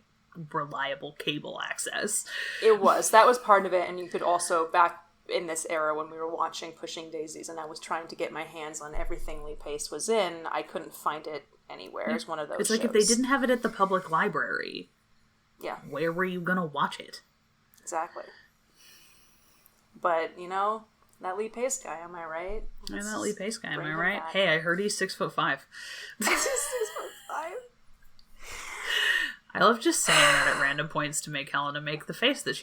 reliable cable access. It was. That was part of it, and you could also, back in this era when we were watching Pushing Daisies and I was trying to get my hands on everything Lee Pace was in, I couldn't find it anywhere. It's one of those It's like shows. If they didn't have it at the public library, where were you gonna watch it? Exactly. But, you know, that Lee Pace guy, am I right? That Lee Pace guy, am I right? Back. Hey, I heard he's 6'5". 6'5"? I love just saying that at random points to make Helena make the face that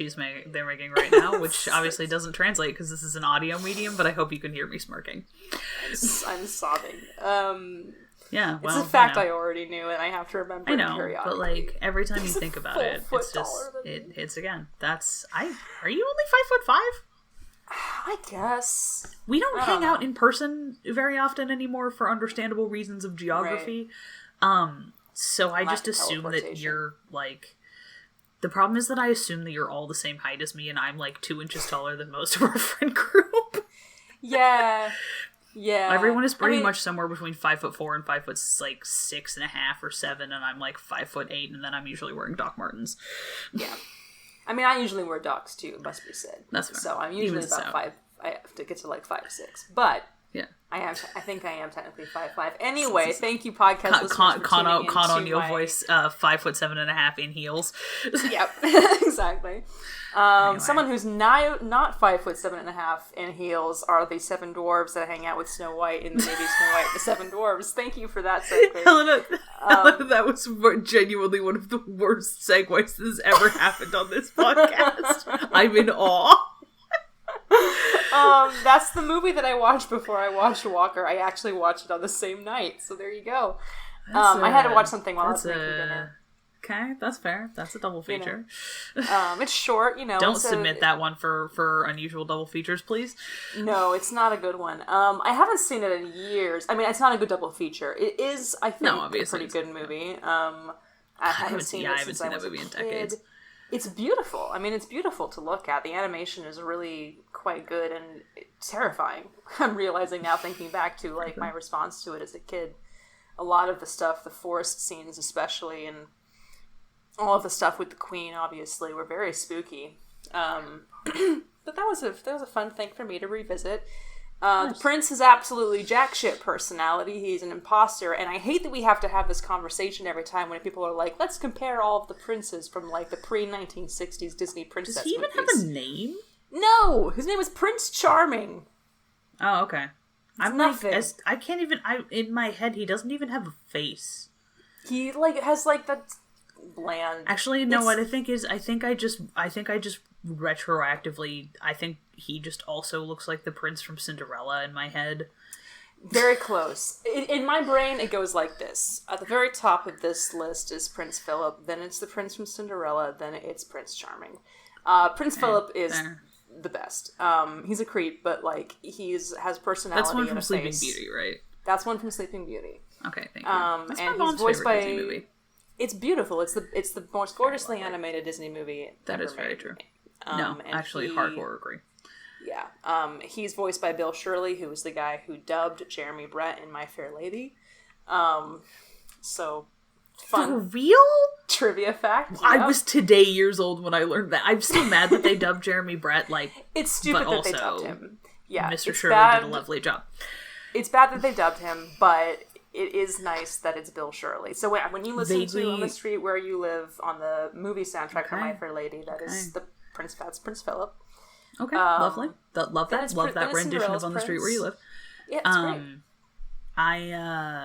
they're making right now, which obviously doesn't translate because this is an audio medium, but I hope you can hear me smirking. I'm sobbing. Yeah, well, it's a fact I already knew, and I have to remember it periodically. But like every time you think about it, it's just it hits again. Are you only 5'5"? I guess. We don't hang out in person very often anymore for understandable reasons of geography. Right. So I just assume that you're, like... The problem is that I assume that you're all the same height as me, and I'm, like, 2 inches taller than most of our friend group. Yeah. Everyone is pretty much somewhere between 5'4" and 6.5 or 7, and I'm, like, 5'8", and then I'm usually wearing Doc Martens. Yeah. I mean, I usually wear Docs, too, must be said. That's fair. So I'm usually about 5... I have to get to, like, 5'6". But... Yeah. I think I am technically 5'5". Anyway, thank you, podcast listeners, for tuning in on to your my... voice, 5'7.5" in heels. Yep, exactly. Anyway. Someone who's not 5'7.5" in heels are the 7 dwarves that hang out with Snow White in the movie Snow White and the 7 Dwarves. Thank you for that segue. Helena, that was genuinely one of the worst segues that has ever happened on this podcast. I'm in awe. That's the movie that I watched before I watched Walker. I actually watched it on the same night, so there you go. I had to watch something while I was making dinner. Okay, that's fair. That's a double feature. It's short, Don't submit that one for unusual double features, please. No, it's not a good one. I haven't seen it in years. I mean, it's not a good double feature. It is, I think, a pretty good movie. I haven't seen it since I was a kid. It's beautiful. I mean, it's beautiful to look at. The animation is really quite good and terrifying. I'm realizing now, thinking back to like my response to it as a kid. A lot of the stuff, the forest scenes especially, and all of the stuff with the queen, obviously, were very spooky. But that was a fun thing for me to revisit. The prince is absolutely jack shit personality. He's an imposter, and I hate that we have to have this conversation every time when people are like, let's compare all of the princes from like the pre-1960s Disney princess Does he even movies. have a name? No! His name is Prince Charming. Oh, okay. I'm nothing. like, I can't even, in my head, he doesn't even have a face. He like has like that bland. Actually, no, what I think is, I think I just retroactively, I think he just also looks like the prince from Cinderella in my head. Very close. In my brain, it goes like this. At the very top of this list is Prince Philip, then it's the prince from Cinderella, then it's Prince Charming. Prince Philip is the best. He's a creep, but like has personality. That's one from and a Sleeping face. Beauty, right? That's one from Sleeping Beauty. Okay, thank you. That's and my mom's he's voiced favorite by Disney movie. It's beautiful. It's the most gorgeously animated Disney movie. That is very true. No, actually, hardcore agree. Yeah. He's voiced by Bill Shirley, who was the guy who dubbed Jeremy Brett in My Fair Lady. So fun. For real? Trivia fact. Yep. I was today years old when I learned that. I'm still mad that they dubbed Jeremy Brett. Like, it's stupid that they dubbed him. Yeah, Mr. Shirley did a lovely job. It's bad that they dubbed him, but it is nice that it's Bill Shirley. So when you listen to On the Street Where You Live on the movie soundtrack for My Fair Lady, that is that's Prince Philip. Okay, lovely. Love that. Love that rendition of On the Street Where You Live. Yeah,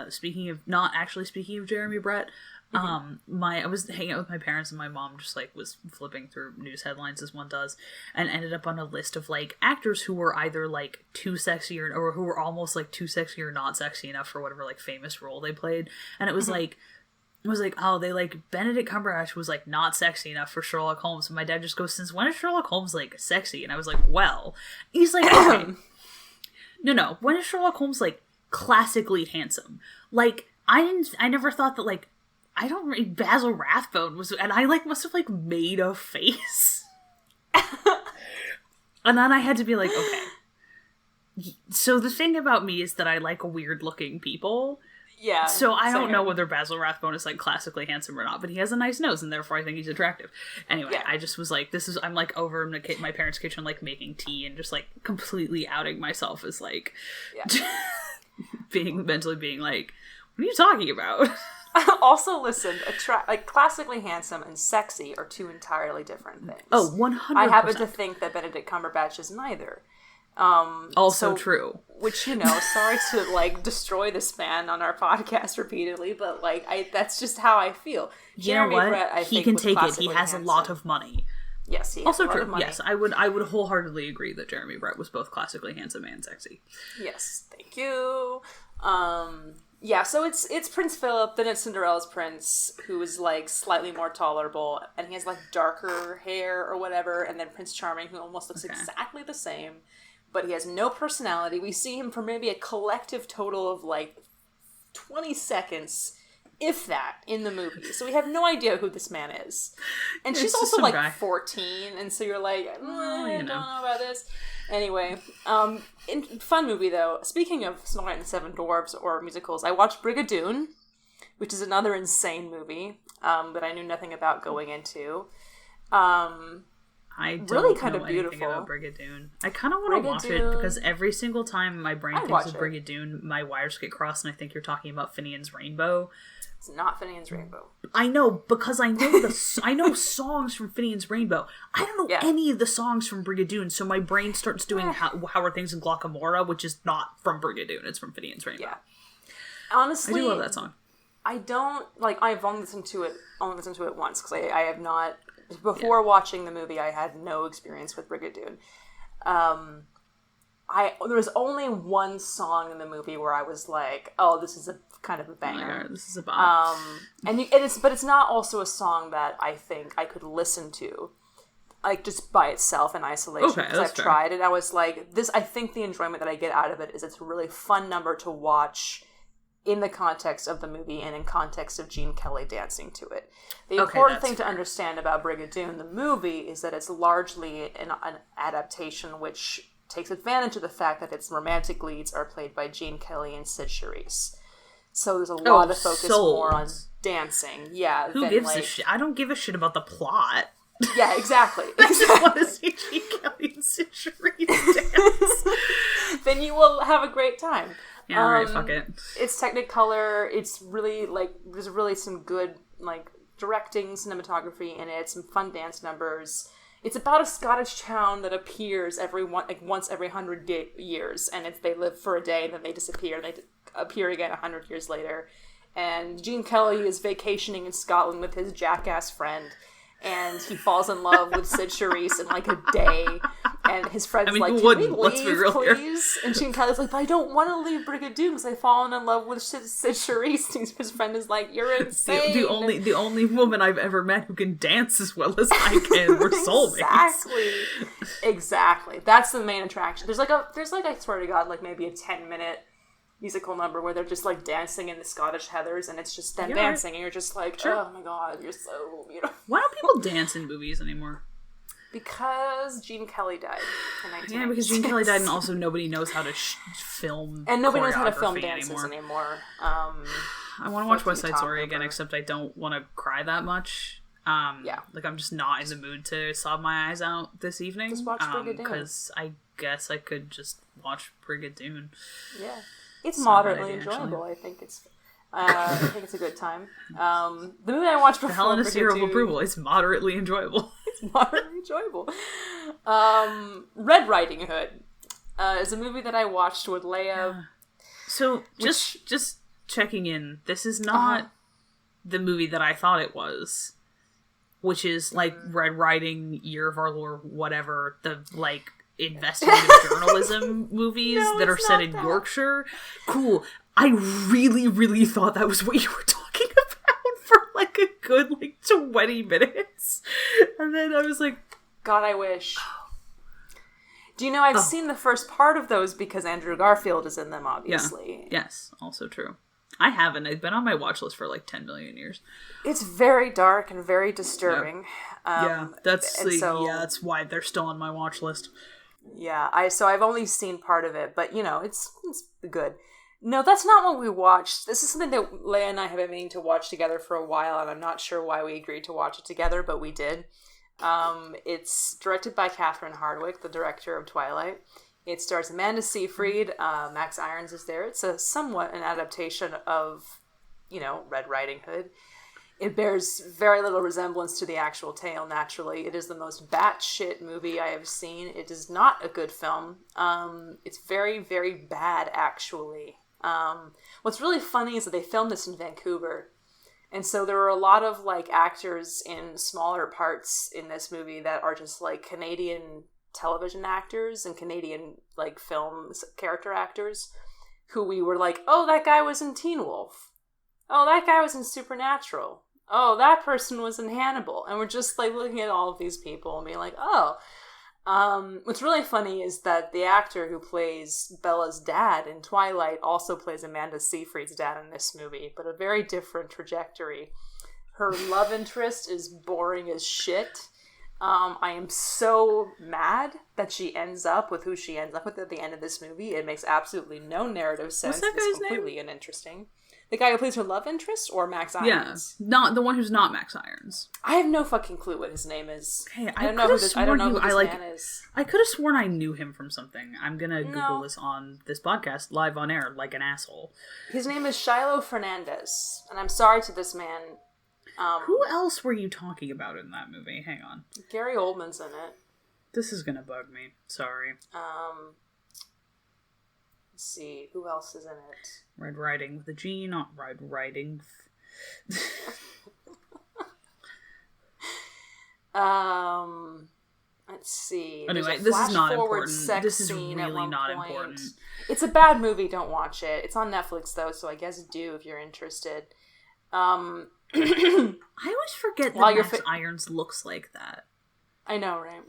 it's great. Speaking of Jeremy Brett, I was hanging out with my parents and my mom just like was flipping through news headlines as one does, and ended up on a list of like actors who were either like too sexy or who were almost like too sexy or not sexy enough for whatever like famous role they played, and it was like. It was like, oh, they like Benedict Cumberbatch was like not sexy enough for Sherlock Holmes, and my dad just goes, since when is Sherlock Holmes like sexy? And I was like, well, he's like, okay. No, when is Sherlock Holmes like classically handsome? Like I never thought that like Basil Rathbone was, and I like must have like made a face, and then I had to be like, okay. So the thing about me is that I like weird looking people. Yeah. So I don't know whether Basil Rathbone is like classically handsome or not, but he has a nice nose, and therefore I think he's attractive. Anyway, yeah. I just was like, I'm like over in my parents' kitchen, like making tea and just like completely outing myself as like being like, what are you talking about? Also, listen, like classically handsome and sexy are two entirely different things. Oh, 100%. I happen to think that Benedict Cumberbatch is neither. Also true. Which, sorry to like destroy this man on our podcast repeatedly, but like that's just how I feel. Jeremy Brett, he can take it. He has a lot of money. Yes, he has also a lot true. of money. Yes, I would wholeheartedly agree that Jeremy Brett was both classically handsome and sexy. Yes, thank you. Yeah, so it's Prince Philip, then it's Cinderella's prince, who is like slightly more tolerable, and he has like darker hair or whatever, and then Prince Charming, who almost looks exactly the same. But he has no personality. We see him for maybe a collective total of like 20 seconds, if that, in the movie. So we have no idea who this man is. And she's also like 14, and so you're like, I don't know about this. Anyway, fun movie though. Speaking of Snow White and the Seven Dwarves or musicals, I watched Brigadoon, which is another insane movie that I knew nothing about going into. I don't really kind know of anything beautiful. about Brigadoon. I kind of want to watch it because every single time my brain thinks of Brigadoon, my wires get crossed and I think you're talking about Finian's Rainbow. It's not Finian's Rainbow. I know, because I know I know songs from Finian's Rainbow. I don't know any of the songs from Brigadoon, so my brain starts doing How Are Things in Glockamora, which is not from Brigadoon, it's from Finian's Rainbow. Yeah. Honestly, I do love that song. I don't, I've only listened to it once, because I have not, before watching the movie, I had no experience with Brigadoon. There was only one song in the movie where I was like, oh, this is a kind of a banger. Oh, this is a bop. But it's not also a song that I think I could listen to, just by itself in isolation. Because I've tried it. I was like, I think the enjoyment that I get out of it is it's a really fun number to watch in the context of the movie and in context of Gene Kelly dancing to it. The important thing to understand about Brigadoon, the movie, is that it's largely an adaptation which takes advantage of the fact that its romantic leads are played by Gene Kelly and Sid Charisse. So there's a lot of focus more on dancing. Yeah. Who gives a shit? I don't give a shit about the plot. Yeah, exactly. I just want to see Gene Kelly and Sid Charisse dance. Then you will have a great time. Yeah, alright, fuck it. It's Technicolor. It's really, there's really some good, directing, cinematography in it, some fun dance numbers. It's about a Scottish town that appears once every 100 years, and they live for a day, and then they disappear, and they appear again 100 years later. And Gene Kelly is vacationing in Scotland with his jackass friend, and he falls in love with Sid Charisse in a day. And his friend's can we leave, please? And Gene Kelly's like, but I don't want to leave Brigadoon because I've fallen in love with Sid Charisse. And his friend is like, you're insane. The only woman I've ever met who can dance as well as I can. We're soulmates. Exactly. That's the main attraction. There's I swear to God, maybe a 10-minute musical number where they're just dancing in the Scottish heathers, and it's just them dancing, and you're just like, oh my God, you're so beautiful. Why don't people dance in movies anymore? Because Gene Kelly died in 1996. Yeah, because Gene Kelly died, and also nobody knows how to film and nobody knows how to film dances anymore. I want to watch West Side Story again, except I don't want to cry that much. I'm just not in the mood to sob my eyes out this evening. Just watch Brigadoon. Because I guess I could just watch Brigadoon. Yeah. It's moderately enjoyable. I think it's a good time. The movie I watched before the Helena seal of approval. It's moderately enjoyable. It's moderately enjoyable. Red Riding Hood is a movie that I watched with Leia. Yeah. So just checking in. This is not the movie that I thought it was, which is Red Riding, Year of Our Lord, whatever. The investigative journalism movies that are set in Yorkshire. Cool. I really, really thought that was what you were talking about for a good 20 minutes. And then I was like, God, I wish. Do you know I've seen the first part of those because Andrew Garfield is in them, obviously. Yeah. Yes, also true. I haven't. It's been on my watch list for 10 million years. It's very dark and very disturbing. That's why they're still on my watch list. Yeah, I've only seen part of it, but it's good. No, that's not what we watched. This is something that Leia and I have been meaning to watch together for a while, and I'm not sure why we agreed to watch it together, but we did. It's directed by Catherine Hardwicke, the director of Twilight. It stars Amanda Seyfried. Max Irons is there. It's somewhat an adaptation of, Red Riding Hood. It bears very little resemblance to the actual tale, naturally. It is the most batshit movie I have seen. It is not a good film. It's very, very bad, actually. What's really funny is that they filmed this in Vancouver. And so there are a lot of, actors in smaller parts in this movie that are just, Canadian television actors and Canadian, film character actors who we were like, oh, that guy was in Teen Wolf. Oh, that guy was in Supernatural. Oh, that person was in Hannibal. And we're just looking at all of these people and being like, oh. What's really funny is that the actor who plays Bella's dad in Twilight also plays Amanda Seyfried's dad in this movie, but a very different trajectory. Her love interest is boring as shit. I am so mad that she ends up with who she ends up with at the end of this movie. It makes absolutely no narrative sense. What's that guy's it's completely uninteresting. The guy who plays her love interest or Max Irons? Yeah, not the one who's not Max Irons. I have no fucking clue what his name is. Hey, I don't know who this man is. I could have sworn I knew him from something. I'm gonna Google this on this podcast, live on air, like an asshole. His name is Shiloh Fernandez, and I'm sorry to this man. Who else were you talking about in that movie? Hang on. Gary Oldman's in it. This is gonna bug me. Sorry. Let's see. Who else is in it? Red Riding with a G, not Red Riding. Let's see. Anyway, this is not important. This is really not important. It's a bad movie. Don't watch it. It's on Netflix, though, so I guess do if you're interested. I always forget that Max Irons looks like that. I know, right?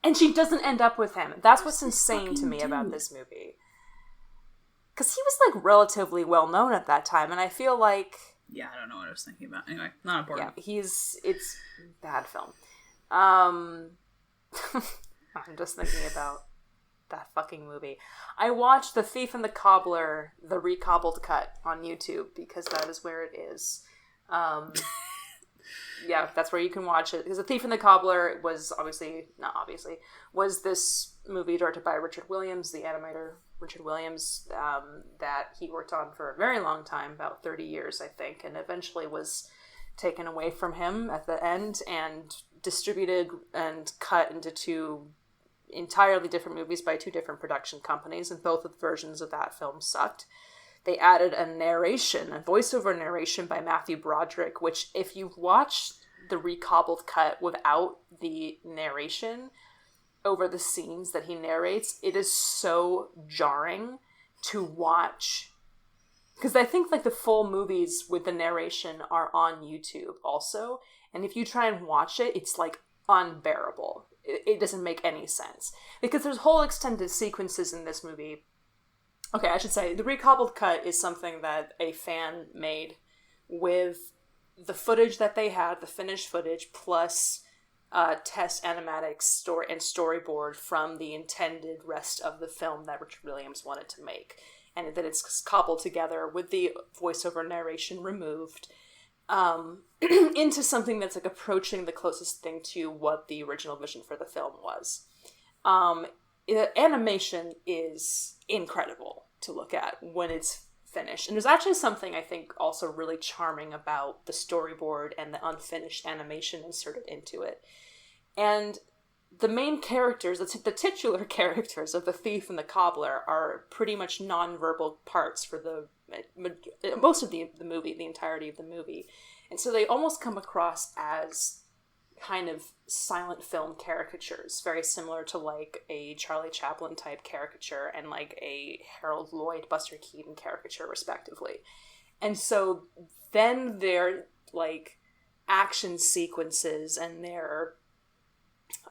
And she doesn't end up with him. That's what's insane to me about this movie. Because he was, like, relatively well-known at that time, and I feel like... Yeah, I don't know what I was thinking about. Anyway, not important. Yeah, it's bad film. I'm just thinking about that fucking movie. I watched The Thief and the Cobbler, the Recobbled cut on YouTube, because that is where it is. Yeah, that's where you can watch it. Because The Thief and the Cobbler was was this movie directed by Richard Williams, the animator Richard Williams, that he worked on for a very long time, about 30 years, I think, and eventually was taken away from him at the end and distributed and cut into two entirely different movies by two different production companies, and both of the versions of that film sucked. They added a voiceover narration by Matthew Broderick, which if you watch the Recobbled cut without the narration over the scenes that he narrates, it is so jarring to watch. Because I think like the full movies with the narration are on YouTube also, and if you try and watch it, it's like unbearable. It doesn't make any sense. Because there's whole extended sequences in this movie. Okay, I should say, the Recobbled cut is something that a fan made with the footage that they had, the finished footage, plus test animatics and storyboard from the intended rest of the film that Richard Williams wanted to make. And that it's cobbled together with the voiceover narration removed into something that's like approaching the closest thing to what the original vision for the film was. Animation is incredible to look at when it's finished. And there's actually something I think also really charming about the storyboard and the unfinished animation inserted into it. And the main characters, the titular characters of the Thief and the Cobbler are pretty much nonverbal parts for most of the movie, the entirety of the movie. And so they almost come across as kind of silent film caricatures, very similar to like a Charlie Chaplin type caricature and like a Harold Lloyd, Buster Keaton caricature respectively. And so then their like action sequences and their,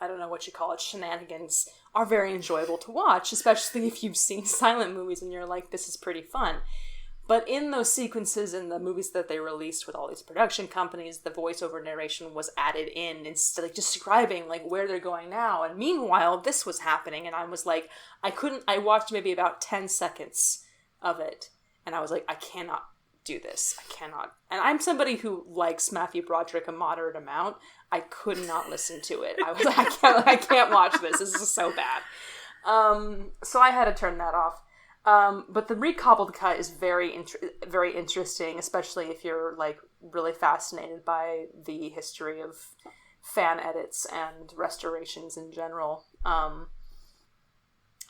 I don't know what you call it, shenanigans are very enjoyable to watch, especially if you've seen silent movies and you're like, this is pretty fun. But in those sequences in the movies that they released with all these production companies, the voiceover narration was added in instead, like describing like where they're going now. And meanwhile, this was happening, and I was like, I watched maybe about 10 seconds of it, and I was like, I cannot do this. I cannot. And I'm somebody who likes Matthew Broderick a moderate amount. I could not listen to it. I was like, I can't watch this. This is so bad. So I had to turn that off. But the Recobbled cut is very interesting, especially if you're like really fascinated by the history of fan edits and restorations in general.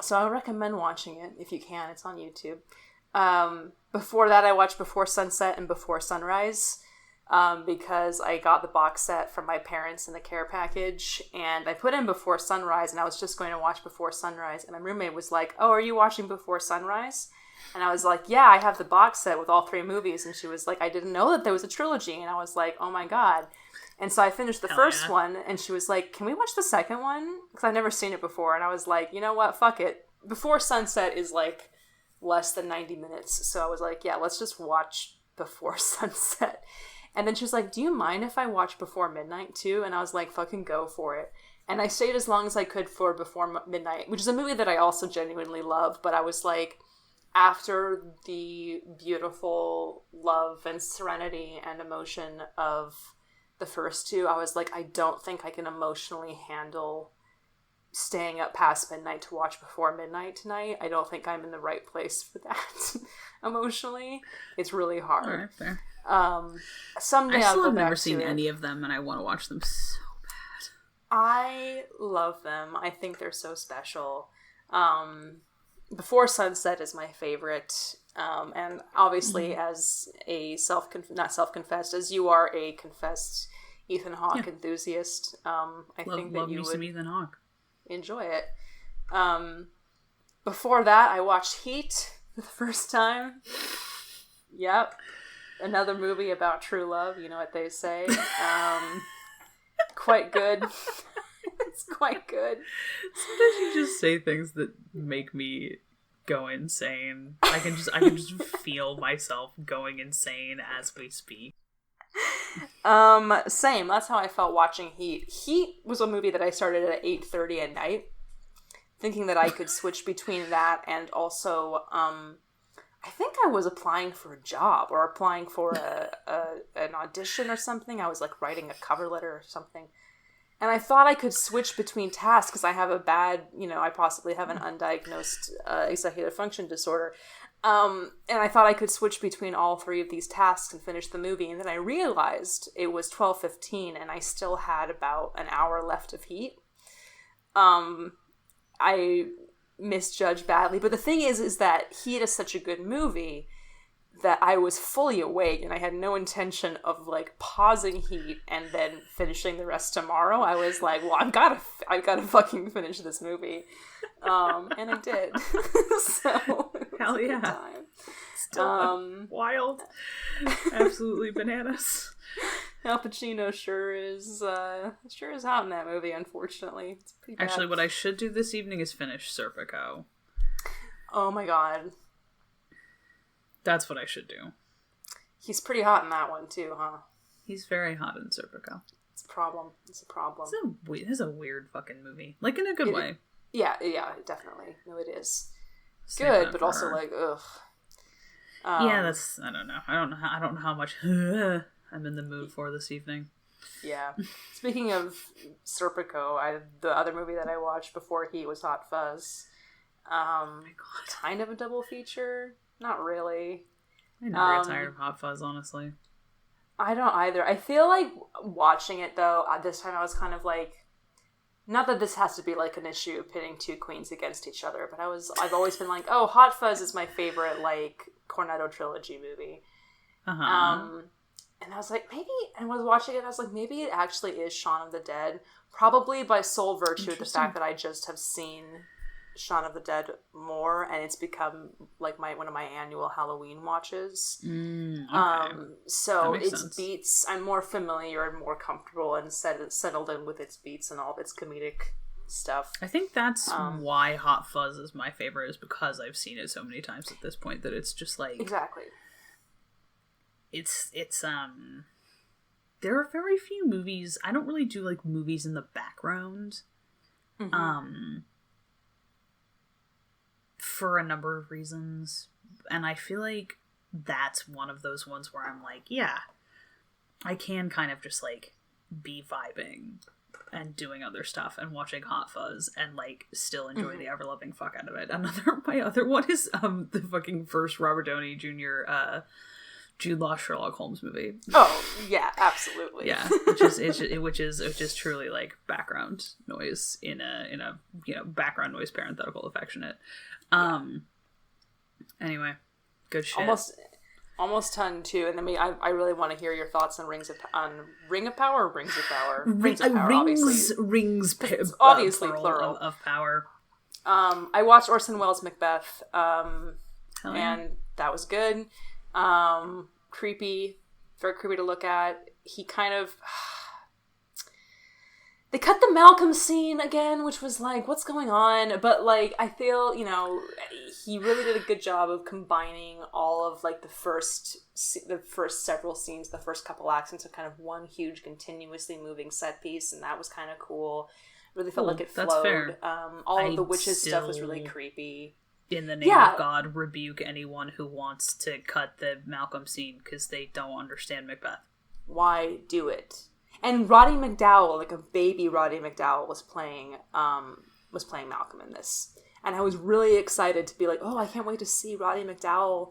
So I would recommend watching it if you can. It's on YouTube. Before that, I watched Before Sunset and Before Sunrise, because I got the box set from my parents in the care package, and I put in Before Sunrise, and I was just going to watch Before Sunrise, and my roommate was like, oh, are you watching Before Sunrise? And I was like, yeah, I have the box set with all 3 movies, and she was like, I didn't know that there was a trilogy, and I was like, oh my god. And so I finished the first one, and she was like, can we watch the second one? Because I've never seen it before, and I was like, you know what, fuck it. Before Sunset is like less than 90 minutes, so I was like, yeah, let's just watch Before Sunset. And then she was like, do you mind if I watch Before Midnight too? And I was like, fucking go for it. And I stayed as long as I could for Before Midnight, which is a movie that I also genuinely love, but I was like, after the beautiful love and serenity and emotion of the first two, I was like, I don't think I can emotionally handle staying up past midnight to watch Before Midnight tonight. I don't think I'm in the right place for that emotionally. It's really hard. All right, fair. Someday I still I'll go have back never seen to it. any of them, and I want to watch them so bad. I love them. I think they're so special. Before Sunset is my favorite. And obviously, as a not self-confessed, as you are a confessed Ethan Hawke enthusiast, I think that you would some Ethan Hawke. Enjoy it. Before that, I watched Heat for the first time. Yep. Another movie about true love, you know what they say. Quite good. It's quite good. Sometimes you just say things that make me go insane. I can just feel myself going insane as we speak. Same. That's how I felt watching Heat. Heat was a movie that I started at 8:30 at night, thinking that I could switch between that and also, I think I was applying for a job or applying for an audition or something. I was like writing a cover letter or something. And I thought I could switch between tasks because I have a bad, I possibly have an undiagnosed executive function disorder. And I thought I could switch between all three of these tasks and finish the movie. And then I realized it was 12:15 and I still had about an hour left of Heat. I misjudged badly. But the thing is that Heat is such a good movie that I was fully awake and I had no intention of like pausing Heat and then finishing the rest tomorrow. I was like, well, I've got to fucking finish this movie. And I did. So hell yeah. Still wild. Absolutely bananas. Al Pacino sure is hot in that movie, unfortunately. It's pretty bad. Actually, what I should do this evening is finish Serpico. Oh my god. That's what I should do. He's pretty hot in that one too, huh? He's very hot in Serpico. It's a problem. It's a weird fucking movie. Like, in a good way. Yeah, definitely. No, it is. Good, but also like, ugh. Yeah, that's, I don't know. I don't know how much I'm in the mood for this evening. Yeah. Speaking of Serpico, the other movie that I watched before Heat was Hot Fuzz. Oh my god. Kind of a double feature. Not really. I never get tired of Hot Fuzz, honestly. I don't either. I feel like watching it, though, at this time I was kind of like, not that this has to be like an issue of pitting two queens against each other, but I've always been like, oh, Hot Fuzz is my favorite, like, Cornetto trilogy movie. Uh-huh. And I was like, maybe, and I was watching it, and I was like, maybe it actually is Shaun of the Dead. Probably by sole virtue of the fact that I just have seen Shaun of the Dead more, and it's become like one of my annual Halloween watches. Okay. So its beats, I'm more familiar and more comfortable and settled in with its beats and all of its comedic stuff. I think that's why Hot Fuzz is my favorite, is because I've seen it so many times at this point that it's just like, exactly. It's there are very few movies. I don't really do like movies in the background. Mm-hmm. For a number of reasons. And I feel like that's one of those ones where I'm like, yeah, I can kind of just like be vibing and doing other stuff and watching Hot Fuzz and like still enjoy the ever-loving fuck out of it. My other one is the fucking first Robert Downey Jr. Jude Law Sherlock Holmes movie. Oh yeah, absolutely. Yeah, which is truly like background noise in a background noise parenthetical affectionate. Anyway, good shit. Almost done too, and then I really want to hear your thoughts on Ring of Power or Rings of Power. Rings of Power, obviously. Obviously plural of power. I watched Orson Welles' Macbeth, and that was good. Creepy, very creepy to look at. He kind of they cut the Malcolm scene again, which was like, what's going on? But like, I feel, he really did a good job of combining all of like the first several scenes, the first couple acts into kind of one huge continuously moving set piece, and that was kind of cool. Really felt like it flowed. That's fair. All of the witches stuff was really creepy. in the name of God, rebuke anyone who wants to cut the Malcolm scene because they don't understand Macbeth. Why do it? And Roddy McDowall, like a baby Roddy McDowall, was playing Malcolm in this. And I was really excited to be like, oh, I can't wait to see Roddy McDowall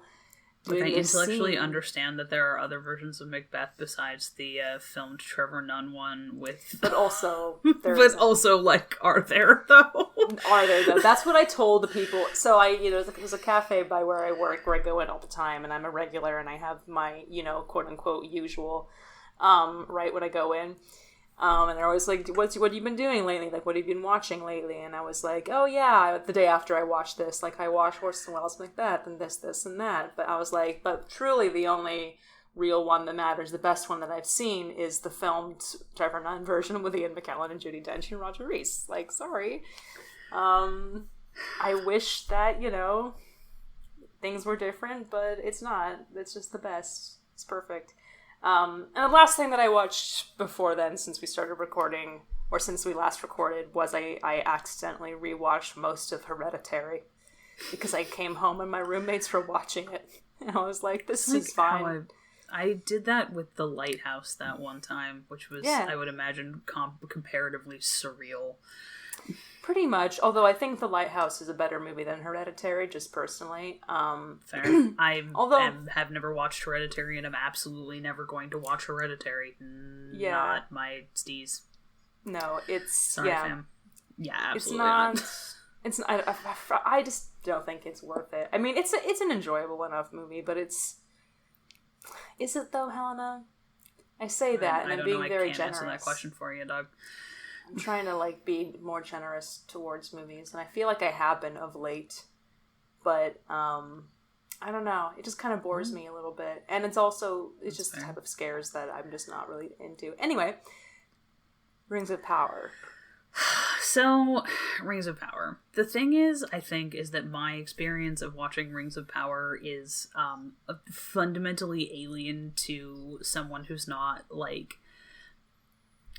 doing I this intellectually scene. Understand that there are other versions of Macbeth besides the filmed Trevor Nunn one with... But also... are there, though? Are there, though? That's what I told the people. So there's a cafe by where I work where I go in all the time, and I'm a regular, and I have my, quote-unquote usual, right when I go in. And they're always like, what have you been doing lately? Like, what have you been watching lately? And I was like, oh yeah, the day after I watched this, like, I watched Horses and Wells Macbeth and this, and that. But I was like, but truly the only real one that matters, the best one that I've seen, is the filmed Trevor Nunn version with Ian McKellen and Judi Dench and Roger Rees. Like, sorry. I wish that, things were different, but it's not. It's just the best. It's perfect. And the last thing that I watched before then, since we started recording, or since we last recorded, was I accidentally rewatched most of Hereditary because I came home and my roommates were watching it, and I was like, "This is fine." I did that with The Lighthouse that one time, which was, I would imagine, comparatively surreal. Pretty much, although I think The Lighthouse is a better movie than Hereditary, just personally. Fair. Have never watched Hereditary, and I'm absolutely never going to watch Hereditary. Not my steez. No, it's... Sorry, fam. Yeah, absolutely it's not. I just don't think it's worth it. I mean, it's an enjoyable enough movie, but it's... Is it, though, Helena? I say that, and I'm being very generous. I can't answer that question for you, dog. I'm trying to, be more generous towards movies, and I feel like I have been of late, but, I don't know, it just kind of bores me a little bit, and it's just the type of scares that I'm just not really into. Anyway, Rings of Power. So, Rings of Power. The thing is, I think, is that my experience of watching Rings of Power is, fundamentally alien to someone who's not,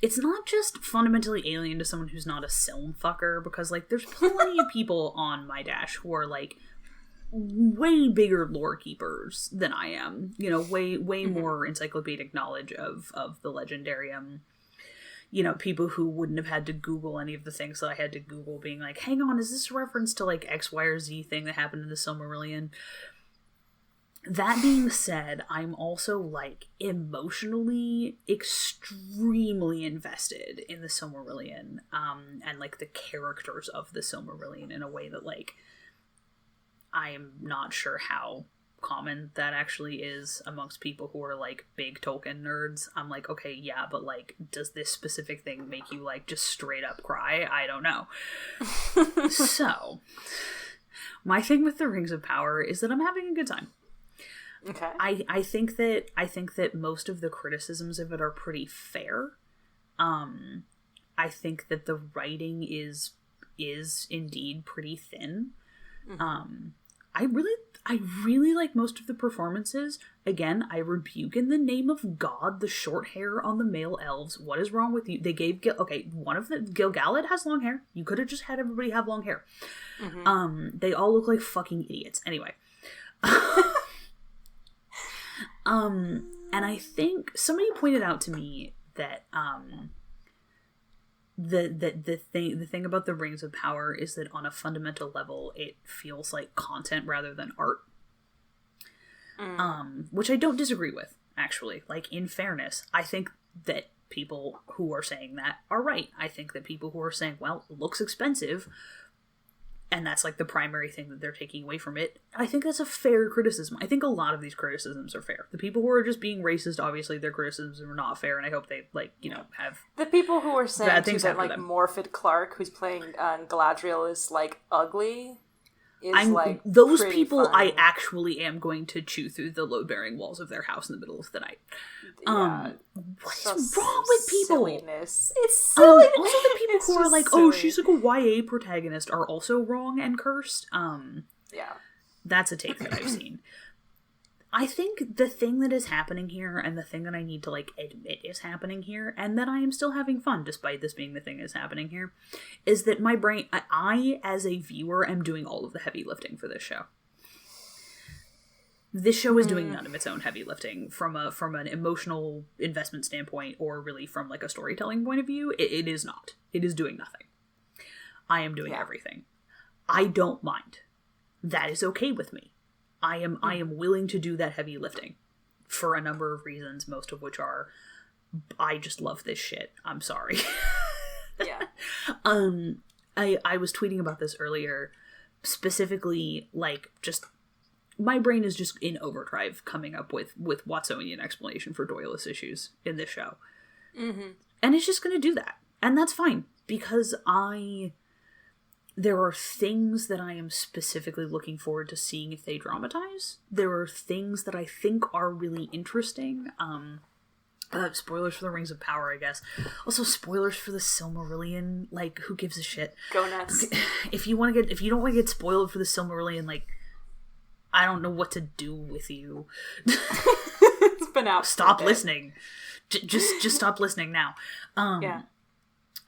it's not just fundamentally alien to someone who's not a Silm fucker, because, there's plenty of people on my dash who are, way bigger lore keepers than I am. Way more encyclopedic knowledge of the Legendarium. People who wouldn't have had to Google any of the things that I had to Google, being like, hang on, is this a reference to, X, Y, or Z thing that happened in the Silmarillion? That being said, I'm also, emotionally extremely invested in the Silmarillion, and, the characters of the Silmarillion in a way that, I am not sure how common that actually is amongst people who are, big Tolkien nerds. I'm like, okay, yeah, but, does this specific thing make you, just straight up cry? I don't know. So, my thing with the Rings of Power is that I'm having a good time. Okay. I think that most of the criticisms of it are pretty fair. I think that the writing is indeed pretty thin. Mm-hmm. I really like most of the performances. Again, I rebuke in the name of God the short hair on the male elves. What is wrong with you? They gave one of the Gil-galad has long hair. You could have just had everybody have long hair. Mm-hmm. They all look like fucking idiots. Anyway. And I think somebody pointed out to me that the thing about the Rings of Power is that on a fundamental level it feels like content rather than art. Which I don't disagree with, actually. In fairness, I think that people who are saying that are right. I think that people who are saying, well, it looks expensive, and that's the primary thing that they're taking away from it, I think that's a fair criticism. I think a lot of these criticisms are fair. The people who are just being racist, obviously their criticisms are not fair, and I hope they have the people who are saying bad things that them. Morfydd Clark, who's playing Galadriel, is ugly, those people funny. I actually am going to chew through the load-bearing walls of their house in the middle of the night. What is wrong with people? Silliness. It's silly. Also, the people who are oh, she's a YA protagonist are also wrong and cursed. Yeah. That's a take that I've seen. I think the thing that is happening here, and the thing that I need to, like, admit is happening here, and that I am still having fun despite this being the thing that is happening here, is that my brain, I as a viewer, am doing all of the heavy lifting for this show. This show is doing none of its own heavy lifting from an emotional investment standpoint, or really from, like, a storytelling point of view. It is not. It is doing nothing. I am doing everything. I don't mind. That is okay with me. I am willing to do that heavy lifting for a number of reasons, most of which are I just love this shit. I'm sorry. Yeah. I was tweeting about this earlier, specifically, like, just my brain is just in overdrive coming up with Watsonian explanation for Doyle's issues in this show. Mm-hmm. And it's just going to do that. And that's fine, because there are things that I am specifically looking forward to seeing if they dramatize. There are things that I think are really interesting. Spoilers for the Rings of Power, I guess. Also, spoilers for the Silmarillion. Like, who gives a shit? Go nuts. If you don't want to get spoiled for the Silmarillion, like, I don't know what to do with you. It's been out. Stop listening. Just stop listening now. Yeah.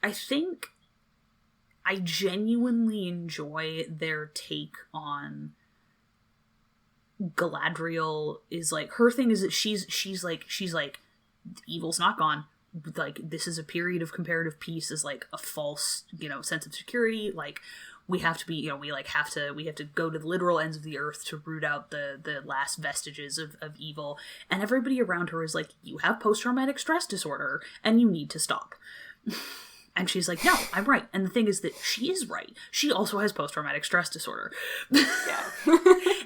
I think I genuinely enjoy their take on Galadriel. Is like, her thing is that she's like evil's not gone. Like, this is a period of comparative peace, is like a false, sense of security. Like, we have to be, we have to go to the literal ends of the earth to root out the last vestiges of evil. And everybody around her is like, you have post-traumatic stress disorder and you need to stop. And she's like, no, I'm right. And the thing is that she is right. She also has post-traumatic stress disorder. Yeah.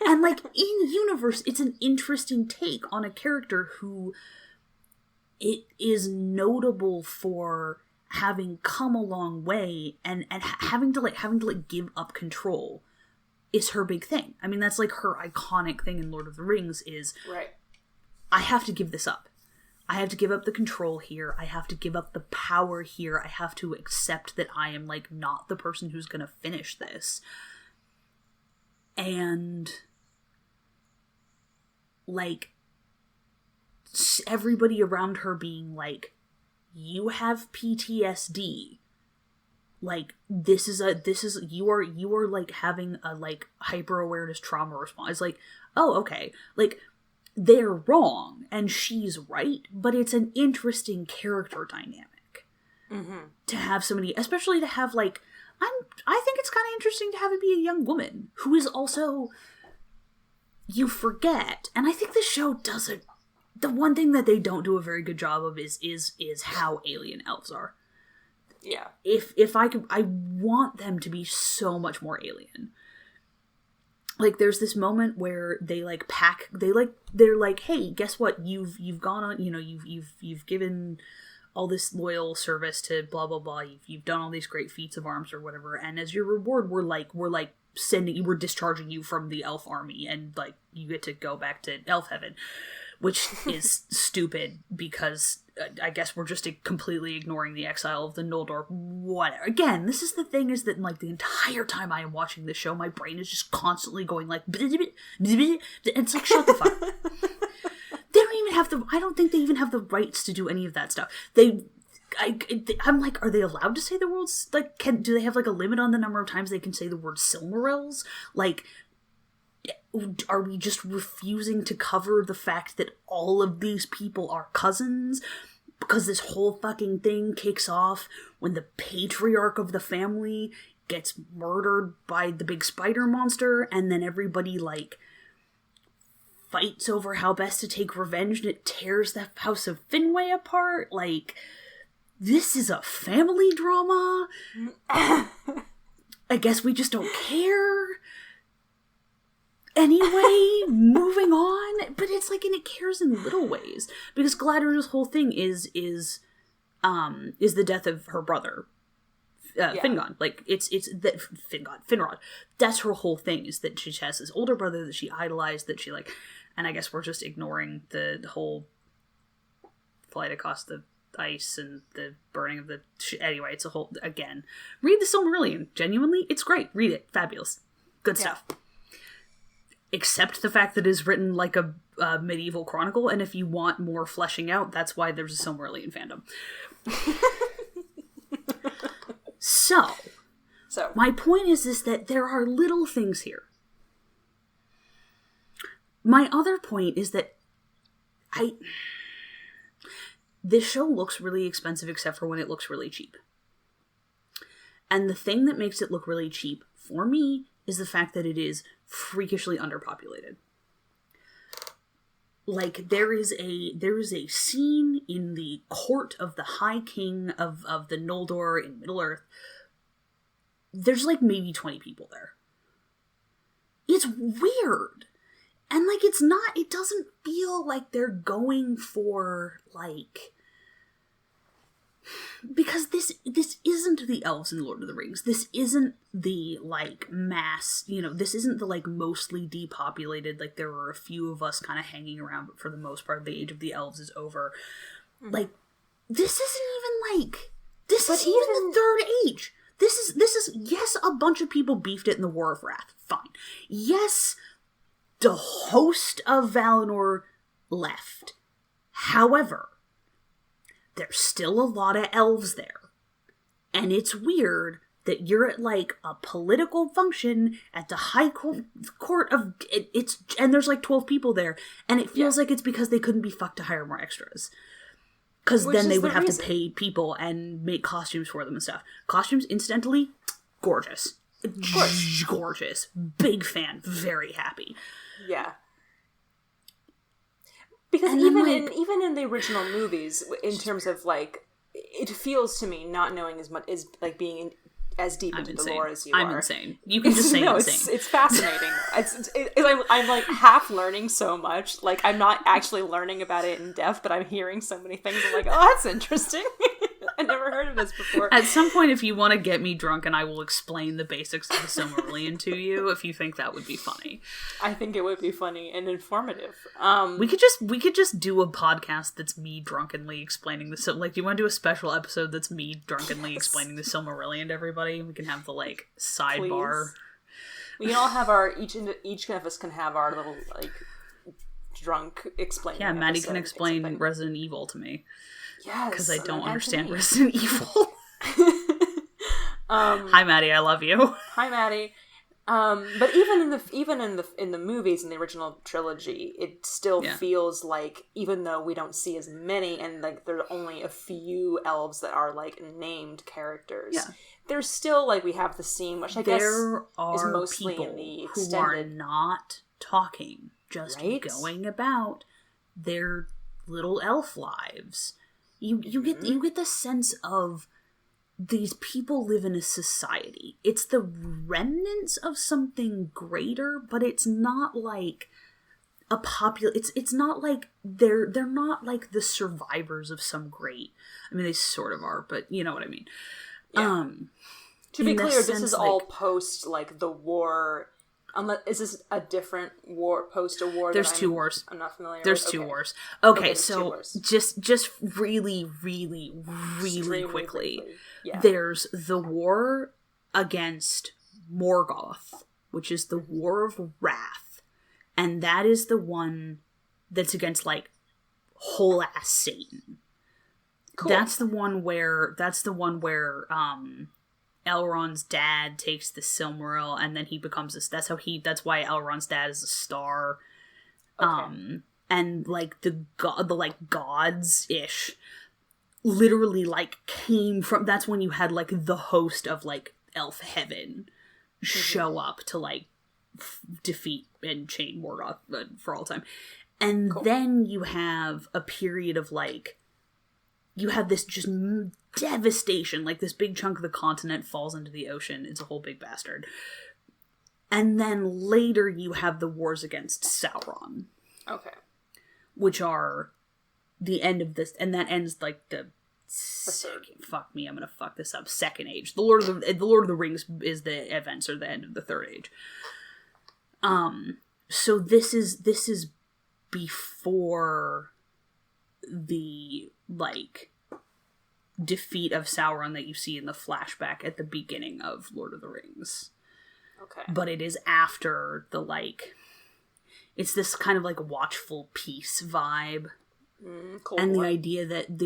And, like, in universe, it's an interesting take on a character who it is notable for having come a long way, and having to give up control is her big thing. I mean, that's, like, her iconic thing in Lord of the Rings is, right, I have to give this up. I have to give up the control here. I have to give up the power here. I have to accept that I am, like, not the person who's gonna finish this. And, like, everybody around her being like, you have PTSD. Like, you are like having a, like, hyper awareness trauma response. It's like, oh, okay. Like, they're wrong and she's right, but it's an interesting character dynamic. Mm-hmm. To have somebody, especially to have, like, I think it's kind of interesting to have it be a young woman who is also, you forget, and I think the show doesn't. The one thing that they don't do a very good job of is how alien elves are. Yeah. If I could, I want them to be so much more alien. Like, there's this moment where they, like, they're like, hey, guess what? You've gone on, you've given all this loyal service to blah blah blah. You've done all these great feats of arms or whatever, and as your reward, we're discharging you from the elf army, and, like, you get to go back to elf heaven, which is stupid because I guess we're just completely ignoring the exile of the Noldor. Whatever. Again, this is the thing, is that, like, the entire time I am watching this show, my brain is just constantly going like, and it's like, shut the fuck up. They don't even have I don't think they even have the rights to do any of that stuff. I'm like, are they allowed to say the words? Like, do they have, like, a limit on the number of times they can say the word Silmarils? Like, are we just refusing to cover the fact that all of these people are cousins? Because this whole fucking thing kicks off when the patriarch of the family gets murdered by the big spider monster, and then everybody, like, fights over how best to take revenge, and it tears the House of Finwë apart. Like, this is a family drama. I guess we just don't care. Anyway, moving on. But it's like, and it cares in little ways, because Galadriel's whole thing is the death of her brother, Fingon. Like, it's that Finrod. That's her whole thing, is that she has this older brother that she idolized, that she, like, and I guess we're just ignoring the whole flight across the ice and the burning of the anyway, it's a whole, again, read the Silmarillion. Genuinely, it's great. Read it. Fabulous. Good stuff. Except the fact that it is written like a medieval chronicle, and if you want more fleshing out, that's why there's a Silmarillion fandom. So, my point is that there are little things here. My other point is that this show looks really expensive except for when it looks really cheap. And the thing that makes it look really cheap, for me, is the fact that it is freakishly underpopulated. Like, there is a scene in the court of the High King of the Noldor in Middle-earth. There's, like, maybe 20 people there. It's weird. And, like, it doesn't feel like they're going for, like... Because this isn't the elves in Lord of the Rings. This isn't the, like, mass, this isn't the, like, mostly depopulated, like, there were a few of us kind of hanging around, but for the most part, the age of the elves is over. Like, this isn't even, like, this is even the Third Age. This is, yes, a bunch of people beefed it in the War of Wrath. Fine. Yes, the host of Valinor left. However, there's still a lot of elves there. And it's weird that you're at, like, a political function at the High Court of... And there's, like, 12 people there. And it feels like it's because they couldn't be fucked to hire more extras. Because then they would have to pay people and make costumes for them and stuff. Costumes, incidentally, gorgeous. Gorgeous. Big fan. Very happy. Yeah. Because even in the original movies, in terms of, like, it feels to me, not knowing as much, is like being as deep into the lore as you are. I'm insane. You can just say insane. It's fascinating. I'm like half learning so much. Like, I'm not actually learning about it in depth, but I'm hearing so many things. I'm like, oh, that's interesting. I never heard of this before. At some point, if you want to get me drunk and I will explain the basics of the Silmarillion to you, if you think that would be funny. I think it would be funny and informative. We could just do a podcast that's me drunkenly explaining the like. Do you want to do a special episode that's me drunkenly explaining the Silmarillion to everybody? We can have the, like, sidebar. Please. We can all have our each of us can have our little, like, drunk explaining. Yeah, Matty can explain Resident Evil to me. Yes, because I don't understand Resident Evil. Hi, Matty. I love you. Hi, Matty. But even in the movies in the original trilogy, it still feels like, even though we don't see as many, and, like, there are only a few elves that are, like, named characters, there's still, like, we have the scene, which I guess is mostly in the extended. Who are not talking, just going about their little elf lives. You get the sense of these people live in a society. It's the remnants of something greater, but it's not like a it's not like they're not like the survivors of some great. I mean, they sort of are, but you know what I mean. Yeah. To be clear, this is all post, like, the war. Is this a different war, post a war? There's two wars. I'm not familiar. There's two wars. Okay, so just really, really, really quickly. Yeah. There's the war against Morgoth, which is the War of Wrath, and that is the one that's against, like, whole ass Satan. Cool. That's the one where Elrond's dad takes the Silmaril, and then he becomes this. That's why Elrond's dad is a star. Okay. And, like, the gods ish, literally, like, came from. That's when you had, like, the host of, like, elf heaven show up to, like, defeat and chain Morgoth for all time, and then you have a period of, like, you have this just devastation, like, this big chunk of the continent falls into the ocean. It's a whole big bastard. And then later you have the wars against Sauron. Okay. Which are the end of this, and that ends, like, the second, fuck me, I'm gonna fuck this up, Second Age. The Lord of the Rings is the events, or the end of the Third Age. So this is before the, like, defeat of Sauron that you see in the flashback at the beginning of Lord of the Rings. Okay. But it is after the, like, it's this kind of like watchful peace vibe. Cold and War. the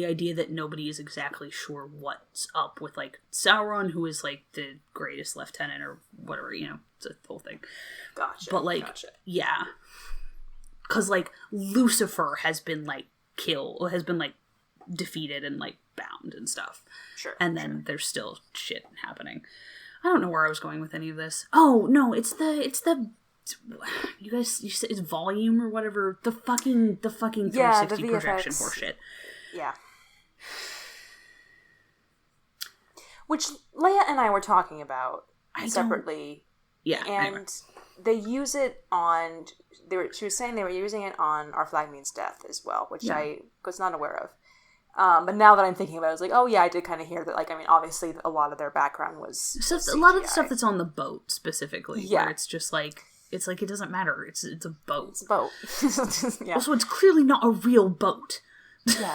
idea that nobody is exactly sure what's up with like Sauron, who is like the greatest lieutenant or whatever, you know, it's a whole thing. Gotcha. But like, yeah, because like Lucifer has been like defeated and like bound and stuff. Sure. And then there's still shit happening. I don't know where I was going with any of this. Oh no, it's the. You said it's volume or whatever. The fucking 360 projection horseshit. Yeah. Which Leia and I were talking about separately. Yeah. And anyway. they use it on. She was saying they were using it on Our Flag Means Death as well, which I was not aware of. But now that I'm thinking about it, I was like, oh yeah, I did kind of hear that. Like, I mean, obviously, a lot of their background was a lot of the stuff that's on the boat specifically. Yeah. Where it's just like. It's like, it doesn't matter. It's a boat. It's a boat. Yeah. Also, it's clearly not a real boat. Yeah.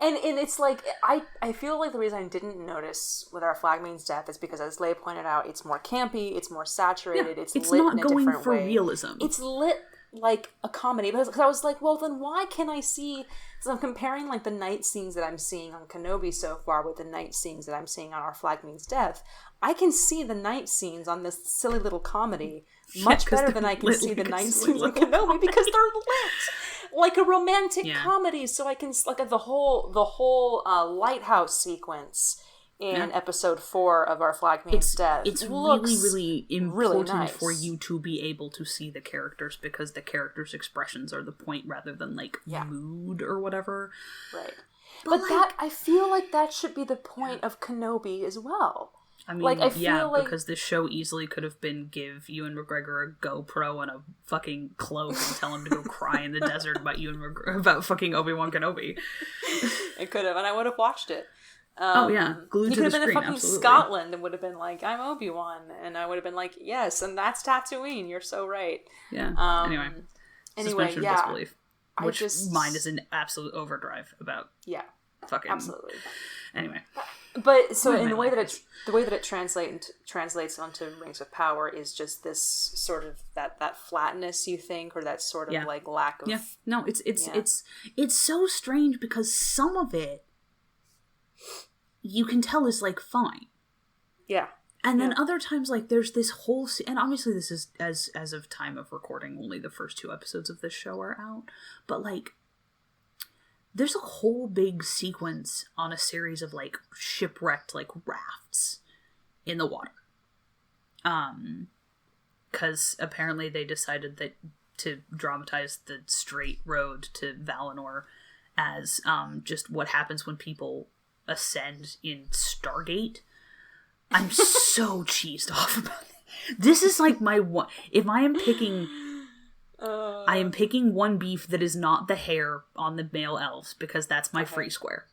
And it's like, I feel like the reason I didn't notice with Our Flag Means Death is because, as Leia pointed out, it's more campy, it's more saturated, it's lit not in a going different for way. realism. It's lit like a comedy. Because I was like, well, then why can I see... So I'm comparing like the night scenes that I'm seeing on Kenobi so far with the night scenes that I'm seeing on Our Flag Means Death. I can see the night scenes on this silly little comedy much better than I can see the night scenes on Kenobi because they're lit like a romantic comedy. So I can like the whole lighthouse sequence in episode 4 of Our Flag Means Death. It's really important for you to be able to see the characters because the characters' expressions are the point rather than like mood or whatever. Right. But like, that I feel like that should be the point of Kenobi as well. I mean, like, I feel like... because this show easily could have been give Ewan McGregor a GoPro and a fucking cloak and tell him to go cry in the desert about fucking Obi-Wan Kenobi. It could have, and I would have watched it. Glued he to the screen, could have been in fucking absolutely. Scotland and would have been like, I'm Obi-Wan, and I would have been like, yes, and that's Tatooine, you're so right. Yeah, anyway, suspension of disbelief. Which mine is an absolute overdrive about fucking... Absolutely. Anyway. But so in the way that it translates onto Rings of Power is just this sort of that flatness, you think, or that sort of like lack of it's so strange because some of it you can tell is like fine, and then other times like there's this whole and obviously this is as of time of recording only the first 2 episodes of this show are out, but like there's a whole big sequence on a series of, like, shipwrecked, like, rafts in the water. Because apparently they decided that to dramatize the straight road to Valinor as just what happens when people ascend in Stargate. I'm so cheesed off about it. This is, like, my one... If I am picking... I am picking one beef that is not the hair on the male elves, because that's my free square.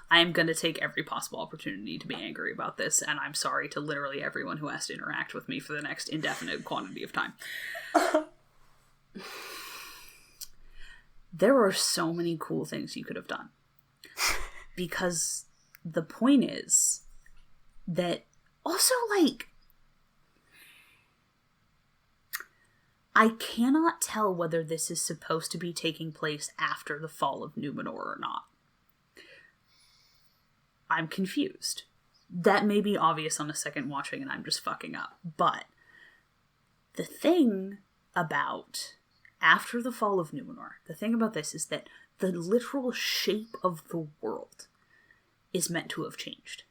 I am going to take every possible opportunity to be angry about this, and I'm sorry to literally everyone who has to interact with me for the next indefinite quantity of time. There are so many cool things you could have done. Because the point is that also, like, I cannot tell whether this is supposed to be taking place after the fall of Numenor or not. I'm confused. That may be obvious on a second watching and I'm just fucking up. But the thing about after the fall of Numenor, the thing about this is that the literal shape of the world is meant to have changed.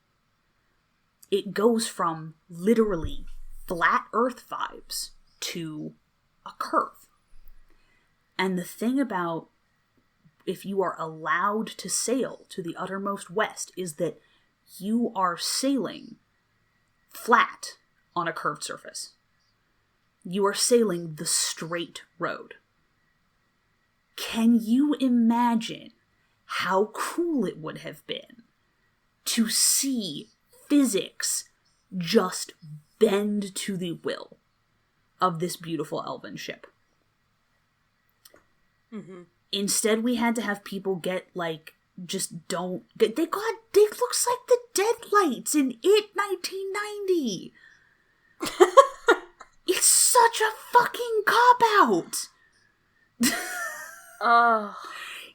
It goes from literally flat earth vibes to a curve. And the thing about if you are allowed to sail to the uttermost west is that you are sailing flat on a curved surface. You are sailing the straight road. Can you imagine how cool it would have been to see physics just bend to the will of this beautiful elven ship? Mm-hmm. Instead, we had to have people get, like, just don't... They looks like the Deadlights in It 1990! It's so such a fucking cop-out!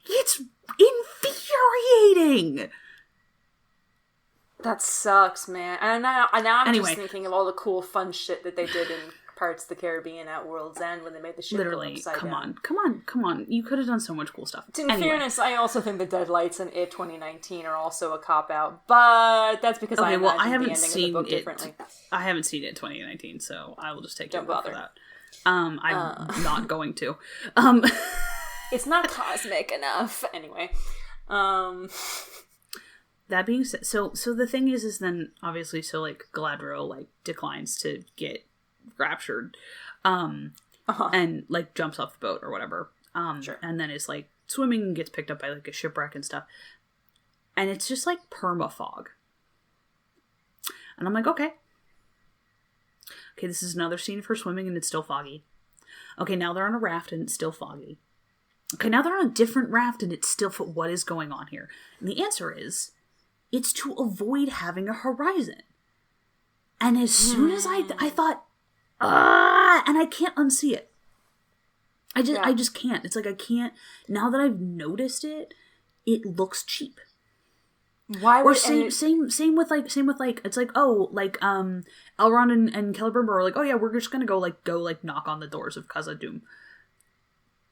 It's infuriating! That sucks, man. And now I'm Anyway. just thinking of all the cool, fun shit that they did in Pirates of the Caribbean at World's End when they made the ship go upside down. Come on. You could have done so much cool stuff. In fairness, I also think the Deadlights and It 2019 are also a cop-out, but that's because I haven't seen the book differently. I haven't seen It 2019, so I will just take your Don't word bother. for that. I'm not going to. It's not cosmic enough. Anyway. That being said, so the thing is then obviously like Galadriel like declines to get raptured, and like jumps off the boat or whatever, Sure. and then is like swimming and gets picked up by like a shipwreck and stuff, and it's just like perma fog, and I'm like, okay, this is another scene for swimming and it's still foggy. Okay, now they're on a raft and it's still foggy. Okay, now they're on a different raft and it's still what is going on here? And the answer is, it's to avoid having a horizon. And as soon as I thought, and I can't unsee it. I just can't. It's like I can't. Now that I've noticed it, it looks cheap. Why would same with like it's like, oh, like Elrond and Celebrimbor are like, oh yeah, we're just gonna go knock on the doors of Khazad-dûm,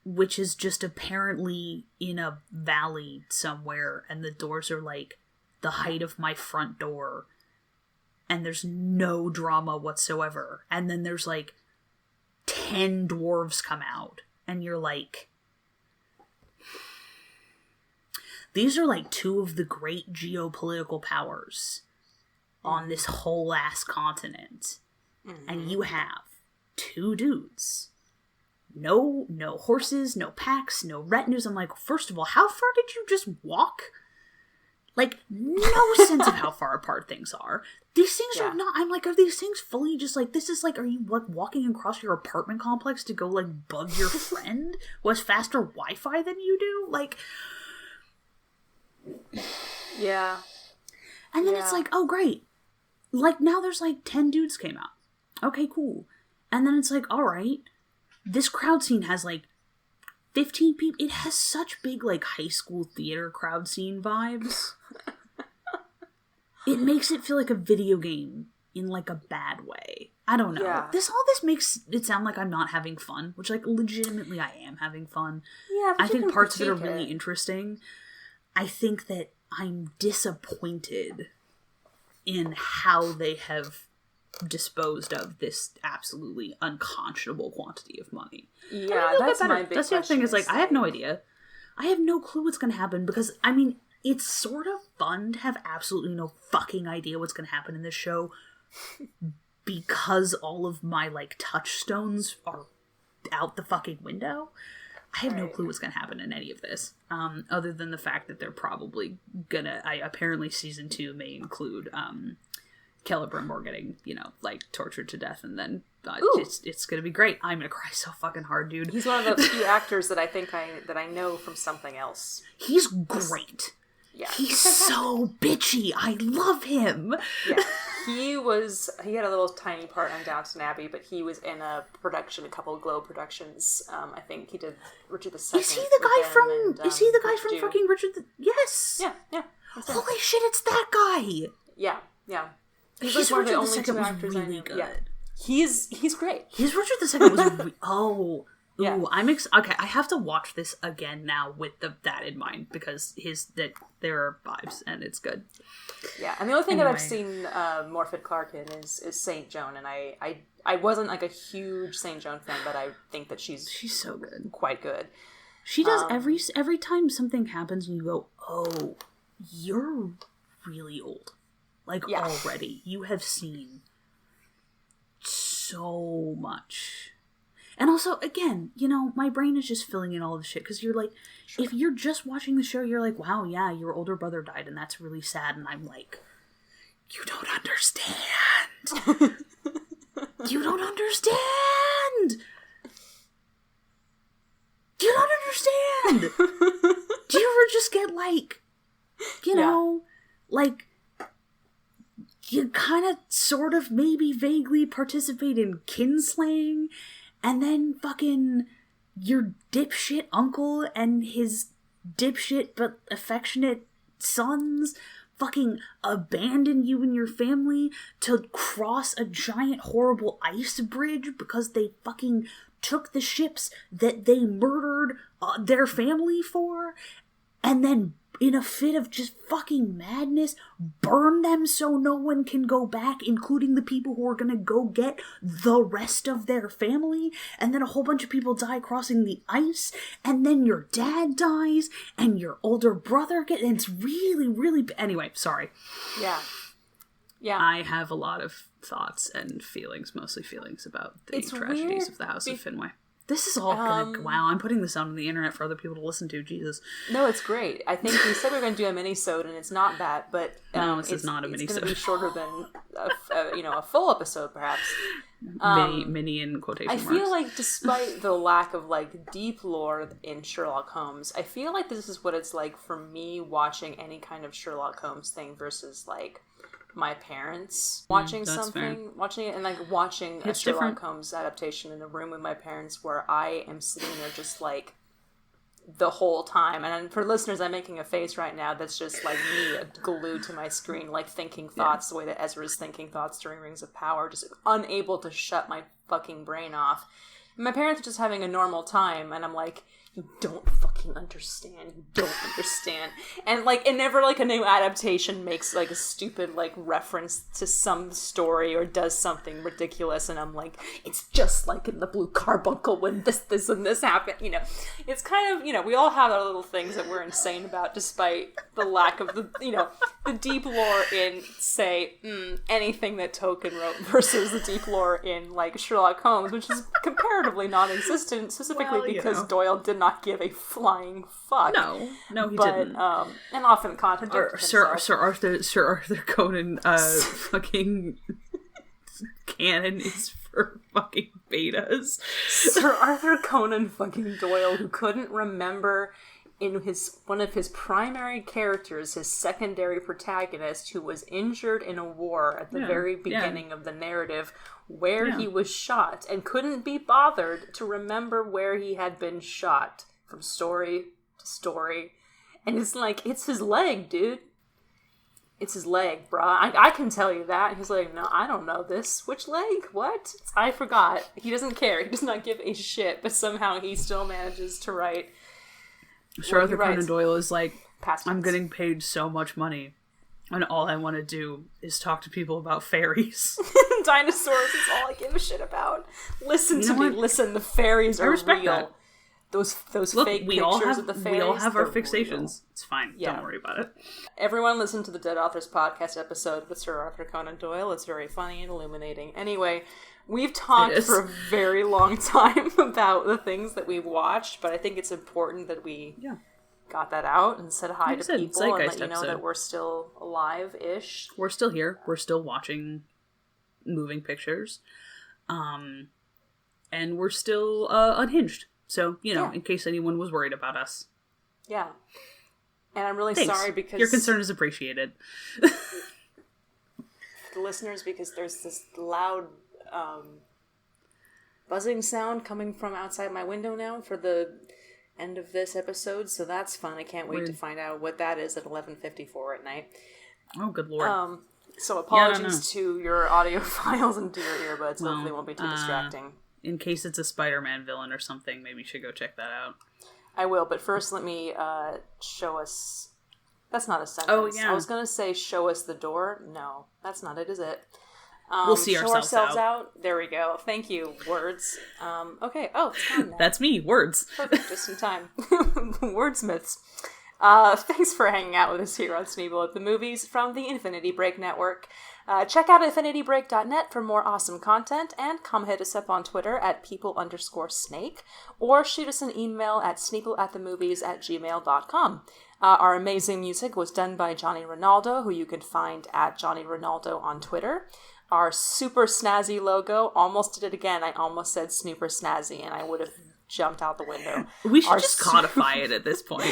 which is just apparently in a valley somewhere, and the doors are like the height of my front door, and there's no drama whatsoever, and then there's like 10 dwarves come out, and you're like, these are like two of the great geopolitical powers on this whole ass continent, and you have two dudes, no horses, no packs, no retinues. I'm like, first of all, how far did you just walk? Like, no sense of how far apart things are. These things are not, I'm like, are these things fully just like, this is like, are you like walking across your apartment complex to go like bug your friend who has faster Wi-Fi than you do? Like, yeah. And then it's like, oh great. Like now there's like 10 dudes came out. Okay, cool. And then it's like, all right, this crowd scene has like 15 people. It has such big like high school theater crowd scene vibes. It makes it feel like a video game in like a bad way. I don't know. Yeah. All this makes it sound like I'm not having fun, which like legitimately I am having fun. Yeah, but I think parts of it are critique really interesting. I think that I'm disappointed in how they have disposed of this absolutely unconscionable quantity of money. Yeah, that's my big That's the other thing is like, I have like, no idea. I have no clue what's going to happen because, I mean, it's sort of fun to have absolutely no fucking idea what's going to happen in this show because all of my, like, touchstones are out the fucking window. I have no clue what's going to happen in any of this, other than the fact that they're probably gonna, apparently season 2 may include, Celebrimbor getting, like, tortured to death, and then it's gonna be great. I'm gonna cry so fucking hard, dude. He's one of the few actors that I think that I know from something else. He's great. Yeah, he's so bitchy. I love him. Yeah, he had a little tiny part on Downton Abbey, but he was in a couple of Globe productions. I think he did Richard II. Is he the guy from? Is he the guy from fucking Richard? Yes. Yeah. Holy shit! It's that guy. Yeah. His like one of the Richard only II two was actors really I know. good. Yeah. He's great. His Richard II was Yeah. Ooh, okay, I have to watch this again now with that in mind because there are vibes and it's good. Yeah, and the only thing that I've seen Morfydd Clark in is Saint Joan, and I wasn't like a huge Saint Joan fan, but I think that she's so good, quite good. She does every time something happens and you go, oh, you're really old, like already you have seen so much. And also, again, my brain is just filling in all of the shit, because you're like, if you're just watching the show, you're like, wow, yeah, your older brother died, and that's really sad, and I'm like, you don't understand! You don't understand! You don't understand! Do you ever just get like, like, you kind of sort of maybe vaguely participate in kinslaying, and then fucking your dipshit uncle and his dipshit but affectionate sons fucking abandon you and your family to cross a giant horrible ice bridge because they fucking took the ships that they murdered their family for, and then in a fit of just fucking madness, burn them so no one can go back, including the people who are gonna go get the rest of their family, and then a whole bunch of people die crossing the ice, and then your dad dies, and your older brother gets, and it's really, really, anyway, sorry. Yeah. Yeah. I have a lot of thoughts and feelings, mostly feelings about the tragedies of the House of Finway. This is all gonna... Wow, I'm putting this out on the internet for other people to listen to. Jesus. No, it's great. I think we said we were going to do a mini-sode, and it's not that, but no, this is not a mini-sode. It's going to be shorter than a full episode, perhaps. Mini in quotation marks. I feel like, despite the lack of like deep lore in Sherlock Holmes, I feel like this is what it's like for me watching any kind of Sherlock Holmes thing versus like my parents watching watching it, and like watching a Sherlock Holmes adaptation in a room with my parents where I am sitting there just like the whole time. And for listeners, I'm making a face right now that's just like me glued to my screen, like thinking thoughts the way that Ezra's thinking thoughts during Rings of Power, just unable to shut my fucking brain off. And my parents are just having a normal time, and I'm like, you don't fucking understand. You don't understand. And, like, and never, like, a new adaptation makes, like, a stupid, like, reference to some story or does something ridiculous, and I'm like, it's just like in the Blue Carbuncle when this, and this happened, you know. It's kind of, you know, we all have our little things that we're insane about, despite the lack of the, you know, the deep lore in, say, anything that Tolkien wrote versus the deep lore in, like, Sherlock Holmes, which is comparatively non-existent, specifically because Doyle did not give a flying fuck. No, he didn't. And often contradicted himself. Sir Arthur Conan fucking canon is for fucking betas. Sir Arthur Conan fucking Doyle, who couldn't remember in one of his primary characters, his secondary protagonist, who was injured in a war at the very beginning of the narrative, where he was shot, and couldn't be bothered to remember where he had been shot from story to story. And it's like, it's his leg, dude. It's his leg, brah. I can tell you that. He's like, no, I don't know this. Which leg? What? I forgot. He doesn't care. He does not give a shit, but somehow he still manages to write. Sir Arthur Conan Doyle is like, I'm getting paid so much money, and all I want to do is talk to people about fairies. Dinosaurs is all I give a shit about. Listen to me. Listen, the fairies are real. That. Those Look, fake pictures of the fairies. We all have our fixations. Real. It's fine. Yeah. Don't worry about it. Everyone listen to the Dead Authors podcast episode with Sir Arthur Conan Doyle. It's very funny and illuminating. Anyway, we've talked for a very long time about the things that we've watched, but I think it's important that we got that out and said hi to people and let you know that we're still alive-ish. We're still here. We're still watching moving pictures. And we're still unhinged. So, you know, in case anyone was worried about us. Yeah. And I'm really sorry because... Your concern is appreciated. The listeners, because there's this loud buzzing sound coming from outside my window now for the end of this episode, so that's fun. I can't wait to find out what that is at 11:54 at night. Oh, good lord. So apologies to your audio files and to your earbuds. Hopefully it won't be too distracting. In case it's a Spider-Man villain or something, maybe you should go check that out. I will, but first let me show us... That's not a sentence. Oh, yeah. I was going to say show us the door. No, that's not it, is it? We'll see show ourselves out. There we go. Thank you, words. Okay. Oh, it's gone now. That's me, words. Perfect, just in time. Wordsmiths. Thanks for hanging out with us here on Sneople at the Movies from the Infinity Break Network. Check out infinitybreak.net for more awesome content, and come hit us up on Twitter at people_snake, or shoot us an email at sneopleatthemovies@gmail.com. Our amazing music was done by Johnny Ronaldo, who you can find at Johnny Ronaldo on Twitter. Our super snazzy logo, almost did it again. I almost said snooper snazzy, and I would have jumped out the window. We should just codify it at this point.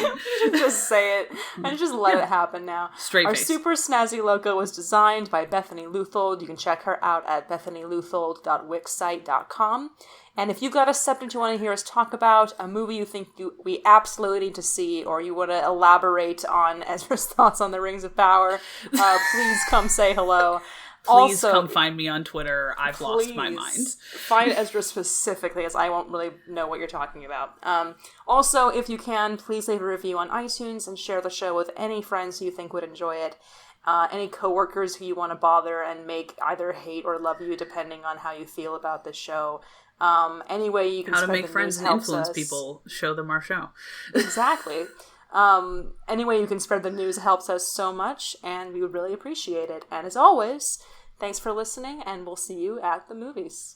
Just say it and just let it happen now. Straight Our face. super snazzy logo was designed by Bethany Luthold. You can check her out at bethanyluthold.wixsite.com. And if you've got a subject you want to hear us talk about, a movie you think we absolutely need to see, or you want to elaborate on Ezra's thoughts on the Rings of Power, please come say hello. Please come find me on Twitter. I've lost my mind. Find Ezra specifically, as I won't really know what you're talking about. Also, if you can, please leave a review on iTunes and share the show with any friends who you think would enjoy it. Any coworkers who you want to bother and make either hate or love you, depending on how you feel about the show. Any way you can how to spread make the friends news and helps influence us. people, show them our show. Exactly. Any way you can spread the news helps us so much, and we would really appreciate it. And as always, thanks for listening, and we'll see you at the movies.